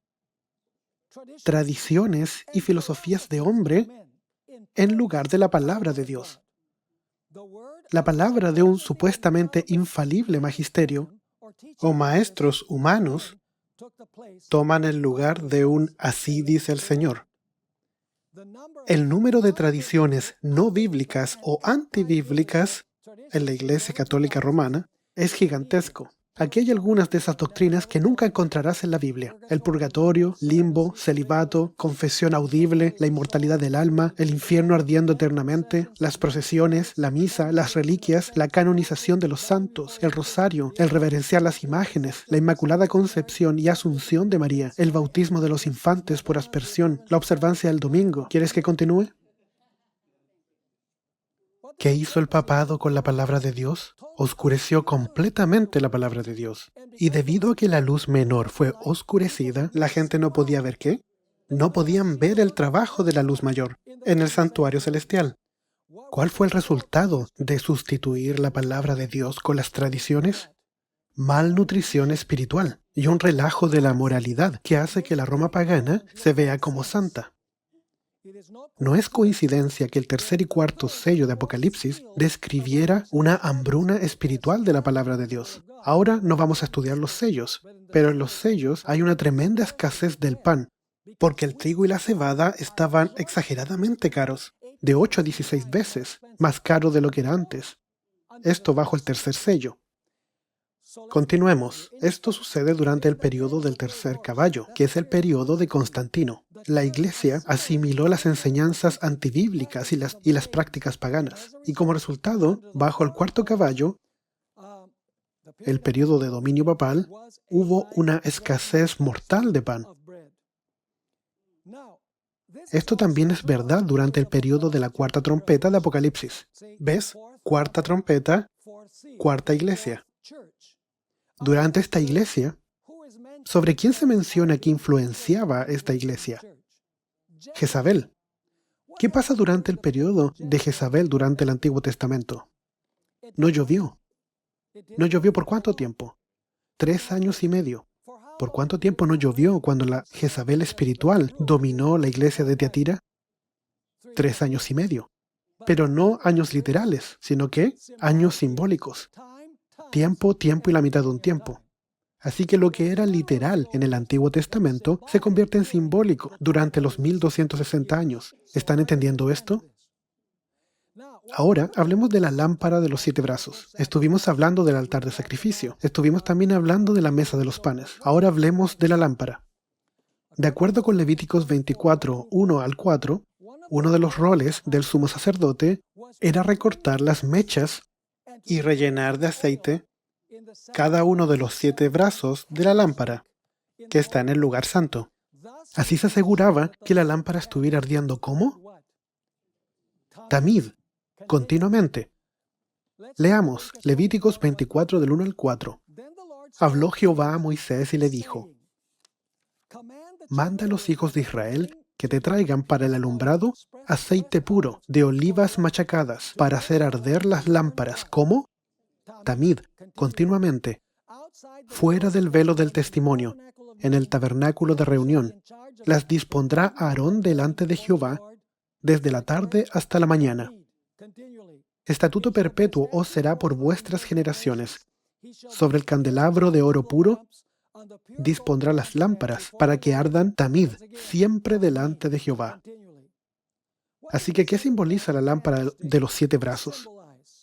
Tradiciones y filosofías de hombre en lugar de la palabra de Dios. La palabra de un supuestamente infalible magisterio o maestros humanos toman el lugar de un así dice el Señor. El número de tradiciones no bíblicas o antibíblicas en la Iglesia Católica Romana es gigantesco. Aquí hay algunas de esas doctrinas que nunca encontrarás en la Biblia. El purgatorio, limbo, celibato, confesión audible, la inmortalidad del alma, el infierno ardiendo eternamente, las procesiones, la misa, las reliquias, la canonización de los santos, el rosario, el reverenciar las imágenes, la inmaculada concepción y asunción de María, el bautismo de los infantes por aspersión, la observancia del domingo. ¿Quieres que continúe? ¿Qué hizo el papado con la palabra de Dios? Oscureció completamente la palabra de Dios. Y debido a que la luz menor fue oscurecida, la gente no podía ver ¿qué? No podían ver el trabajo de la luz mayor en el santuario celestial. ¿Cuál fue el resultado de sustituir la palabra de Dios con las tradiciones? Malnutrición espiritual y un relajo de la moralidad que hace que la Roma pagana se vea como santa. No es coincidencia que el tercer y cuarto sello de Apocalipsis describiera una hambruna espiritual de la palabra de Dios. Ahora no vamos a estudiar los sellos, pero en los sellos hay una tremenda escasez del pan, porque el trigo y la cebada estaban exageradamente caros, de 8 a 16 veces más caro de lo que era antes. Esto bajo el tercer sello. Continuemos. Esto sucede durante el periodo del tercer caballo, que es el periodo de Constantino. La Iglesia asimiló las enseñanzas antibíblicas y las prácticas paganas. Y como resultado, bajo el cuarto caballo, el periodo de dominio papal, hubo una escasez mortal de pan. Esto también es verdad durante el periodo de la cuarta trompeta de Apocalipsis. ¿Ves? Cuarta trompeta, cuarta iglesia. Durante esta iglesia, ¿sobre quién se menciona que influenciaba esta iglesia? Jezabel. ¿Qué pasa durante el periodo de Jezabel durante el Antiguo Testamento? No llovió. ¿No llovió por cuánto tiempo? 3 años y medio. ¿Por cuánto tiempo no llovió cuando la Jezabel espiritual dominó la iglesia de Tiatira? 3 años y medio. Pero no años literales, sino que años simbólicos. Tiempo, tiempo y la mitad de un tiempo. Así que lo que era literal en el Antiguo Testamento se convierte en simbólico durante los 1260 años. ¿Están entendiendo esto? Ahora hablemos de la lámpara de los 7 brazos. Estuvimos hablando del altar de sacrificio. Estuvimos también hablando de la mesa de los panes. Ahora hablemos de la lámpara. De acuerdo con Levíticos 24, 1 al 4, uno de los roles del sumo sacerdote era recortar las mechas y rellenar de aceite cada uno de los 7 brazos de la lámpara, que está en el lugar santo. Así se aseguraba que la lámpara estuviera ardiendo ¿cómo? Tamid, continuamente. Leamos Levíticos 24 del 1 al 4. Habló Jehová a Moisés y le dijo: Manda a los hijos de Israel que te traigan para el alumbrado aceite puro de olivas machacadas para hacer arder las lámparas. ¿Cómo? Tamid, continuamente, fuera del velo del testimonio, en el tabernáculo de reunión. Las dispondrá Aarón delante de Jehová desde la tarde hasta la mañana. Estatuto perpetuo os será por vuestras generaciones. Sobre el candelabro de oro puro dispondrá las lámparas para que ardan tamid siempre delante de Jehová. Así que, ¿qué simboliza la lámpara de los 7 brazos?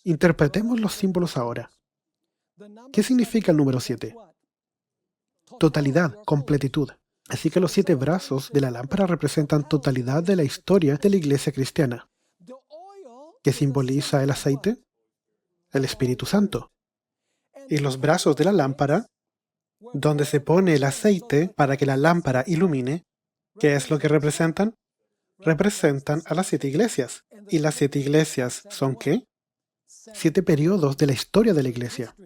Interpretemos los símbolos ahora. ¿Qué significa el número 7? Totalidad, completitud. Así que los 7 brazos de la lámpara representan totalidad de la historia de la iglesia cristiana. ¿Qué simboliza el aceite? El Espíritu Santo. Y los brazos de la lámpara, donde se pone el aceite para que la lámpara ilumine, ¿qué es lo que representan? Representan a las 7 iglesias. ¿Y las 7 iglesias son qué? 7 periodos de la historia de la iglesia.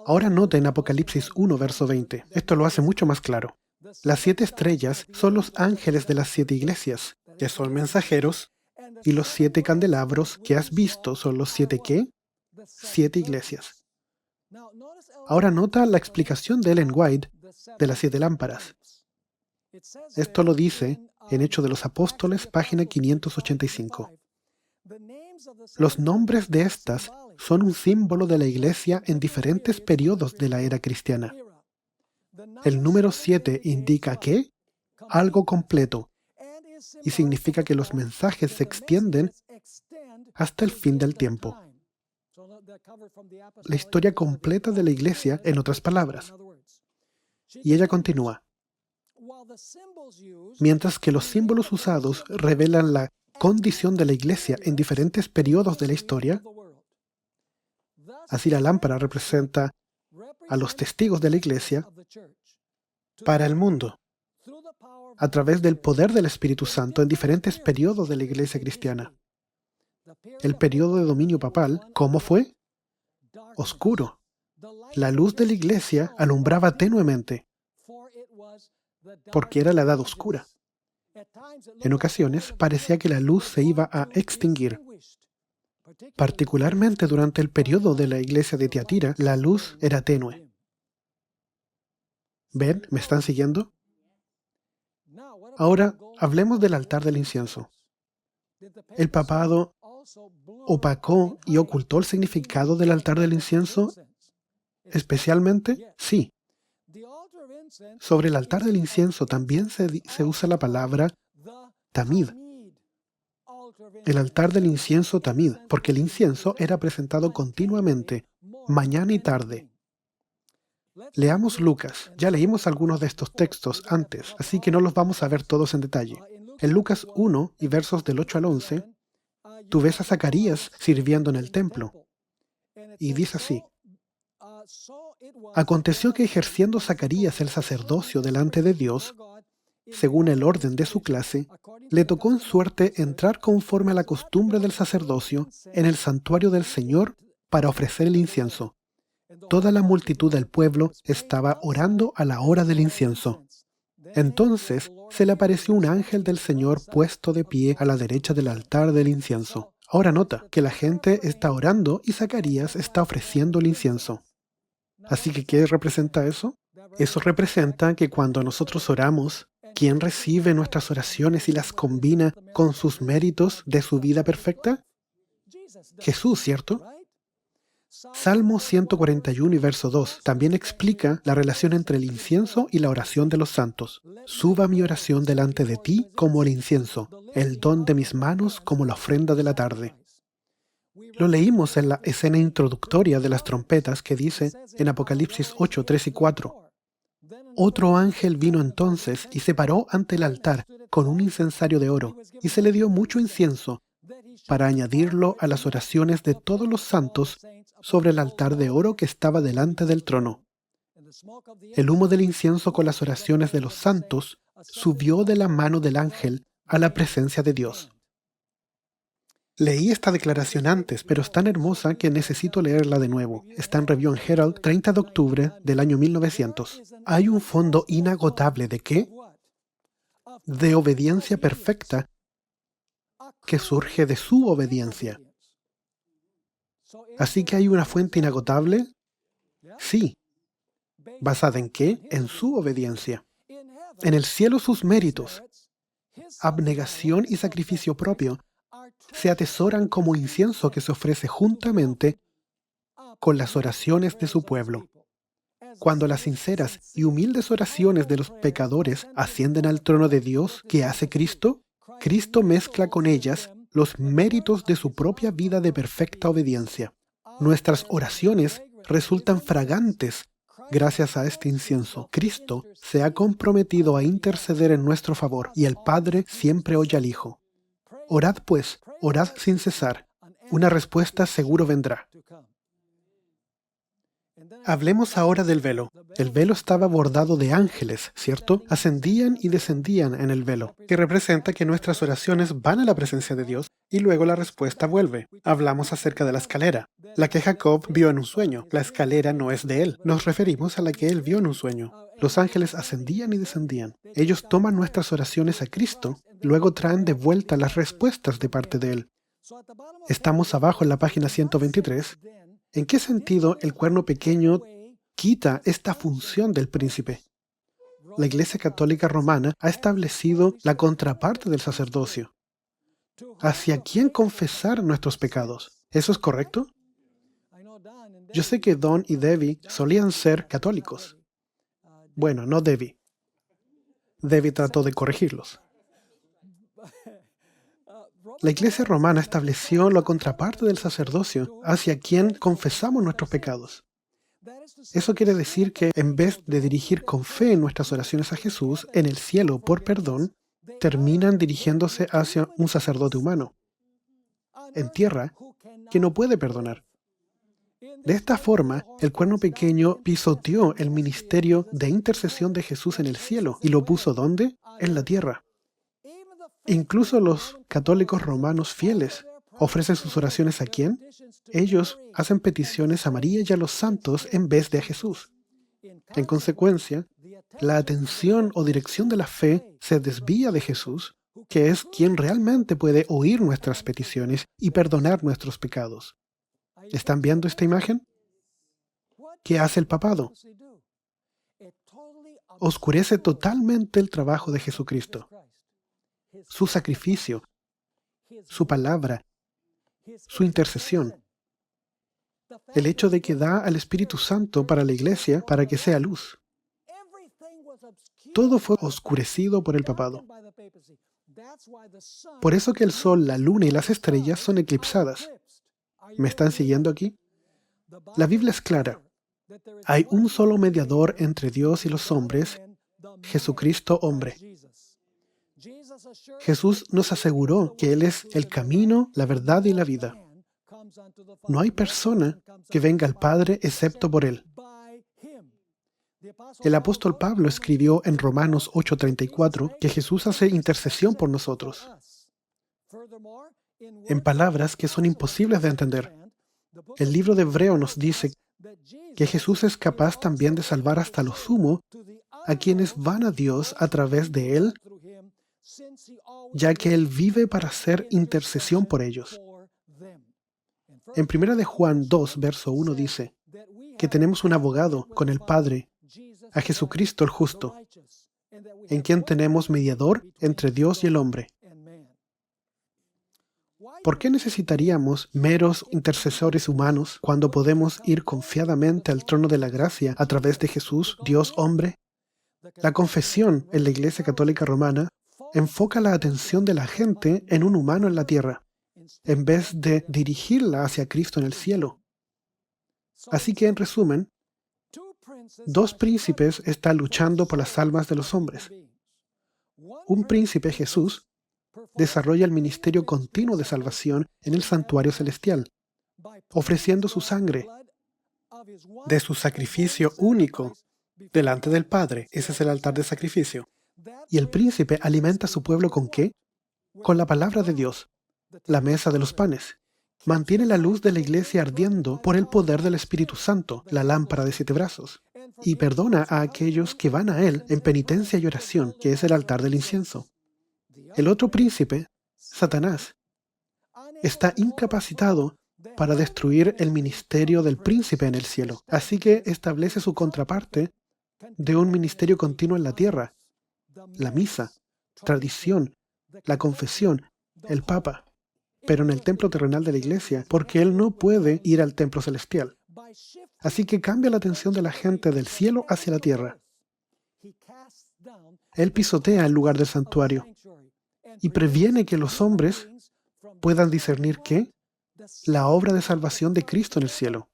Ahora noten Apocalipsis 1, verso 20. Esto lo hace mucho más claro. Las 7 estrellas son los ángeles de las 7 iglesias, que son mensajeros, y los 7 candelabros que has visto son los 7 ¿qué? 7 iglesias. Ahora nota la explicación de Ellen White de las 7 lámparas. Esto lo dice en Hechos de los Apóstoles, página 585. Los nombres de estas son un símbolo de la iglesia en diferentes periodos de la era cristiana. El número 7 indica que algo completo y significa que los mensajes se extienden hasta el fin del tiempo. La historia completa de la iglesia, en otras palabras. Y ella continúa. Mientras que los símbolos usados revelan la condición de la iglesia en diferentes periodos de la historia, así la lámpara representa a los testigos de la iglesia para el mundo, a través del poder del Espíritu Santo en diferentes periodos de la iglesia cristiana. El periodo de dominio papal, ¿cómo fue? Oscuro. La luz de la iglesia alumbraba tenuemente, porque era la edad oscura. En ocasiones parecía que la luz se iba a extinguir. Particularmente durante el periodo de la iglesia de Tiatira, la luz era tenue. ¿Ven? ¿Me están siguiendo? Ahora, hablemos del altar del incienso. ¿El papado opacó y ocultó el significado del altar del incienso? Especialmente, sí. Sobre el altar del incienso también se usa la palabra tamid. El altar del incienso tamid, porque el incienso era presentado continuamente, mañana y tarde. Leamos Lucas. Ya leímos algunos de estos textos antes, así que no los vamos a ver todos en detalle. En Lucas 1 y versos del 8 al 11, tú ves a Zacarías sirviendo en el templo. Y dice así: Aconteció que ejerciendo Zacarías el sacerdocio delante de Dios, según el orden de su clase, le tocó en suerte entrar conforme a la costumbre del sacerdocio en el santuario del Señor para ofrecer el incienso. Toda la multitud del pueblo estaba orando a la hora del incienso. Entonces se le apareció un ángel del Señor puesto de pie a la derecha del altar del incienso. Ahora nota que la gente está orando y Zacarías está ofreciendo el incienso. Así que, ¿qué representa eso? Eso representa que cuando nosotros oramos, ¿quién recibe nuestras oraciones y las combina con sus méritos de su vida perfecta? Jesús, ¿cierto? Salmo 141 y verso 2 también explica la relación entre el incienso y la oración de los santos. Suba mi oración delante de ti como el incienso, el don de mis manos como la ofrenda de la tarde. Lo leímos en la escena introductoria de las trompetas que dice en Apocalipsis 8, 3 y 4. Otro ángel vino entonces y se paró ante el altar con un incensario de oro, y se le dio mucho incienso para añadirlo a las oraciones de todos los santos sobre el altar de oro que estaba delante del trono. El humo del incienso con las oraciones de los santos subió de la mano del ángel a la presencia de Dios. Leí esta declaración antes, pero es tan hermosa que necesito leerla de nuevo. Está en Review and Herald, 30 de octubre del año 1900. Hay un fondo inagotable ¿de qué? De obediencia perfecta que surge de su obediencia. Así que hay una fuente inagotable. Sí. ¿Basada en qué? En su obediencia. En el cielo sus méritos, abnegación y sacrificio propio, se atesoran como incienso que se ofrece juntamente con las oraciones de su pueblo. Cuando las sinceras y humildes oraciones de los pecadores ascienden al trono de Dios que hace Cristo, Cristo mezcla con ellas los méritos de su propia vida de perfecta obediencia. Nuestras oraciones resultan fragantes gracias a este incienso. Cristo se ha comprometido a interceder en nuestro favor y el Padre siempre oye al Hijo. Orad pues, orad sin cesar. Una respuesta seguro vendrá. Hablemos ahora del velo. El velo estaba bordado de ángeles, ¿cierto? Ascendían y descendían en el velo, que representa que nuestras oraciones van a la presencia de Dios y luego la respuesta vuelve. Hablamos acerca de la escalera, la que Jacob vio en un sueño. La escalera no es de él. Nos referimos a la que él vio en un sueño. Los ángeles ascendían y descendían. Ellos toman nuestras oraciones a Cristo, luego traen de vuelta las respuestas de parte de él. Estamos abajo en la página 123. ¿En qué sentido el cuerno pequeño quita esta función del príncipe? La Iglesia Católica Romana ha establecido la contraparte del sacerdocio. ¿Hacia quién confesar nuestros pecados? ¿Eso es correcto? Yo sé que Don y Debbie solían ser católicos. Bueno, no Debbie. Debbie trató de corregirlos. La Iglesia romana estableció la contraparte del sacerdocio hacia quien confesamos nuestros pecados. Eso quiere decir que en vez de dirigir con fe nuestras oraciones a Jesús en el cielo por perdón, terminan dirigiéndose hacia un sacerdote humano en tierra que no puede perdonar. De esta forma, el cuerno pequeño pisoteó el ministerio de intercesión de Jesús en el cielo y lo puso ¿dónde? En la tierra. Incluso los católicos romanos fieles ofrecen sus oraciones ¿a quién? Ellos hacen peticiones a María y a los santos en vez de a Jesús. En consecuencia, la atención o dirección de la fe se desvía de Jesús, que es quien realmente puede oír nuestras peticiones y perdonar nuestros pecados. ¿Están viendo esta imagen? ¿Qué hace el papado? Oscurece totalmente el trabajo de Jesucristo, su sacrificio, su palabra, su intercesión. El hecho de que da al Espíritu Santo para la Iglesia para que sea luz. Todo fue oscurecido por el papado. Por eso que el sol, la luna y las estrellas son eclipsadas. ¿Me están siguiendo aquí? La Biblia es clara. Hay un solo mediador entre Dios y los hombres, Jesucristo hombre. Jesús nos aseguró que Él es el camino, la verdad y la vida. No hay persona que venga al Padre excepto por Él. El apóstol Pablo escribió en Romanos 8:34 que Jesús hace intercesión por nosotros, en palabras que son imposibles de entender. El libro de Hebreo nos dice que Jesús es capaz también de salvar hasta lo sumo a quienes van a Dios a través de Él, ya que Él vive para hacer intercesión por ellos. En 1 de Juan 2, verso 1 dice que tenemos un abogado con el Padre, a Jesucristo el justo, en quien tenemos mediador entre Dios y el hombre. ¿Por qué necesitaríamos meros intercesores humanos cuando podemos ir confiadamente al trono de la gracia a través de Jesús, Dios hombre? La confesión en la Iglesia Católica Romana enfoca la atención de la gente en un humano en la tierra, en vez de dirigirla hacia Cristo en el cielo. Así que, en resumen, dos príncipes están luchando por las almas de los hombres. Un príncipe, Jesús, desarrolla el ministerio continuo de salvación en el santuario celestial, ofreciendo su sangre de su sacrificio único delante del Padre. Ese es el altar de sacrificio. Y el príncipe alimenta a su pueblo ¿con qué? Con la palabra de Dios, la mesa de los panes. Mantiene la luz de la iglesia ardiendo por el poder del Espíritu Santo, la lámpara de 7 brazos, y perdona a aquellos que van a Él en penitencia y oración, que es el altar del incienso. El otro príncipe, Satanás, está incapacitado para destruir el ministerio del príncipe en el cielo. Así que establece su contraparte de un ministerio continuo en la tierra, la misa, tradición, la confesión, el Papa, pero en el templo terrenal de la iglesia, porque él no puede ir al templo celestial. Así que cambia la atención de la gente del cielo hacia la tierra. Él pisotea el lugar del santuario y previene que los hombres puedan discernir ¿qué? La obra de salvación de Cristo en el cielo.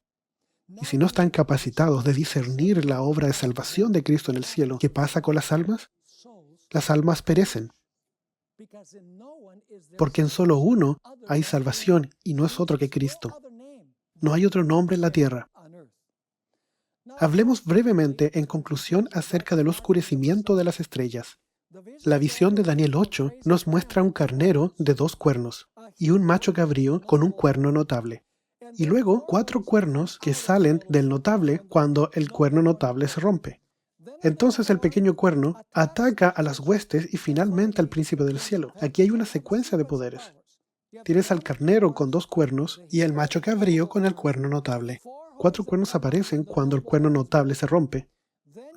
Y si no están capacitados de discernir la obra de salvación de Cristo en el cielo, ¿qué pasa con las almas? Las almas perecen. Porque en solo uno hay salvación y no es otro que Cristo. No hay otro nombre en la tierra. Hablemos brevemente en conclusión acerca del oscurecimiento de las estrellas. La visión de Daniel 8 nos muestra un carnero de 2 cuernos y un macho cabrío con un cuerno notable. Y luego 4 cuernos que salen del notable cuando el cuerno notable se rompe. Entonces el pequeño cuerno ataca a las huestes y finalmente al príncipe del cielo. Aquí hay una secuencia de poderes. Tienes al carnero con 2 cuernos y el macho cabrío con el cuerno notable. 4 cuernos aparecen cuando el cuerno notable se rompe.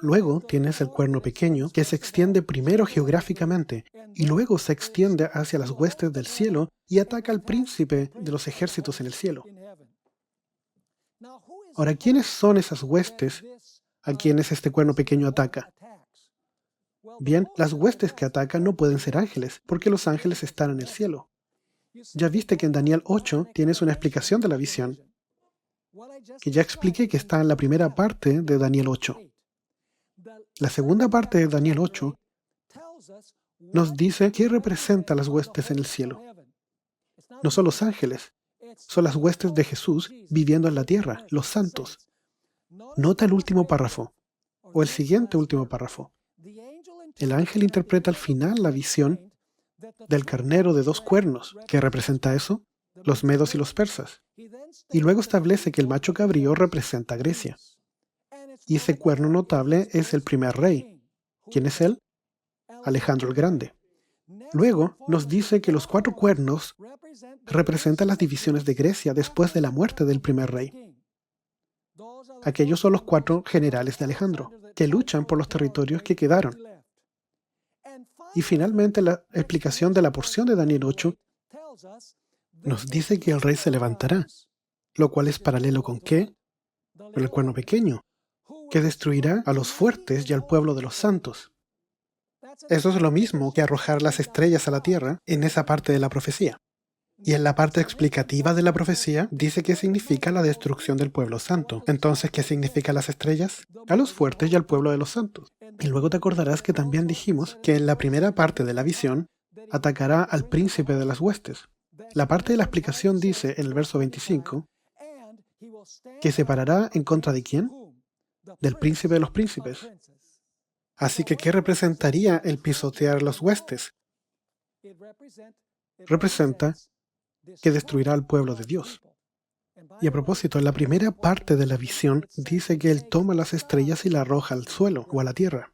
Luego tienes el cuerno pequeño que se extiende primero geográficamente y luego se extiende hacia las huestes del cielo y ataca al príncipe de los ejércitos en el cielo. Ahora, ¿quiénes son esas huestes a quienes este cuerno pequeño ataca? Bien, las huestes que atacan no pueden ser ángeles, porque los ángeles están en el cielo. Ya viste que en Daniel 8 tienes una explicación de la visión, que ya expliqué que está en la primera parte de Daniel 8. La segunda parte de Daniel 8 nos dice qué representa las huestes en el cielo. No son los ángeles, son las huestes de Jesús viviendo en la tierra, los santos. Nota el último párrafo, o el siguiente último párrafo. El ángel interpreta al final la visión del carnero de 2 cuernos. ¿Qué representa eso? Los medos y los persas. Y luego establece que el macho cabrío representa a Grecia. Y ese cuerno notable es el primer rey. ¿Quién es él? Alejandro el Grande. Luego nos dice que los 4 cuernos representan las divisiones de Grecia después de la muerte del primer rey. Aquellos son los 4 generales de Alejandro, que luchan por los territorios que quedaron. Y finalmente la explicación de la porción de Daniel 8 nos dice que el rey se levantará, lo cual es paralelo con ¿qué? Con el cuerno pequeño, que destruirá a los fuertes y al pueblo de los santos. Eso es lo mismo que arrojar las estrellas a la tierra en esa parte de la profecía. Y en la parte explicativa de la profecía dice que significa la destrucción del pueblo santo. Entonces, ¿qué significan las estrellas? A los fuertes y al pueblo de los santos. Y luego te acordarás que también dijimos que en la primera parte de la visión atacará al príncipe de las huestes. La parte de la explicación dice en el verso 25 que se parará en contra de ¿quién? Del príncipe de los príncipes. Así que, ¿qué representaría el pisotear las huestes? Representa que destruirá al pueblo de Dios. Y a propósito, en la primera parte de la visión dice que Él toma las estrellas y las arroja al suelo o a la tierra.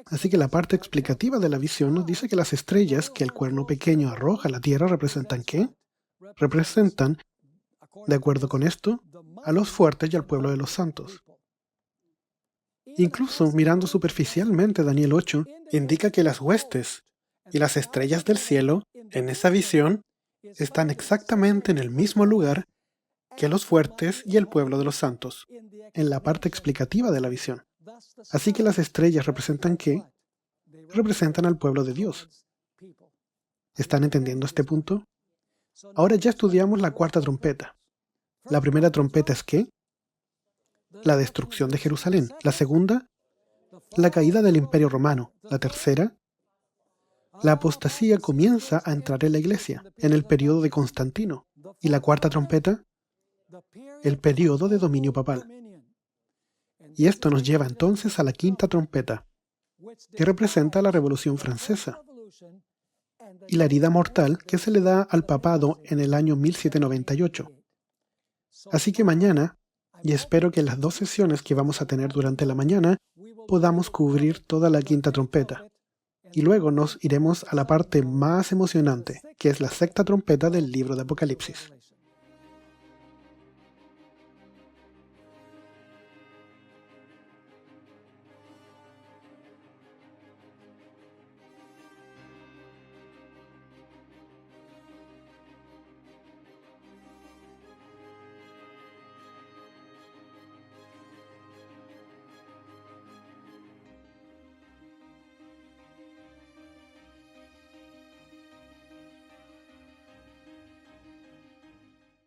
Así que la parte explicativa de la visión nos dice que las estrellas que el cuerno pequeño arroja a la tierra representan ¿qué? Representan, de acuerdo con esto, a los fuertes y al pueblo de los santos. Incluso mirando superficialmente Daniel 8, indica que las huestes y las estrellas del cielo, en esa visión, están exactamente en el mismo lugar que los fuertes y el pueblo de los santos, en la parte explicativa de la visión. Así que las estrellas representan ¿qué? Representan al pueblo de Dios. ¿Están entendiendo este punto? Ahora ya estudiamos la cuarta trompeta. La primera trompeta es ¿qué? La destrucción de Jerusalén. La segunda, la caída del Imperio Romano. La tercera, la apostasía comienza a entrar en la iglesia, en el periodo de Constantino. Y la cuarta trompeta, el periodo de dominio papal. Y esto nos lleva entonces a la quinta trompeta, que representa la Revolución Francesa y la herida mortal que se le da al papado en el año 1798. Así que mañana, y espero que en las 2 sesiones que vamos a tener durante la mañana, podamos cubrir toda la quinta trompeta. Y luego nos iremos a la parte más emocionante, que es la sexta trompeta del libro de Apocalipsis.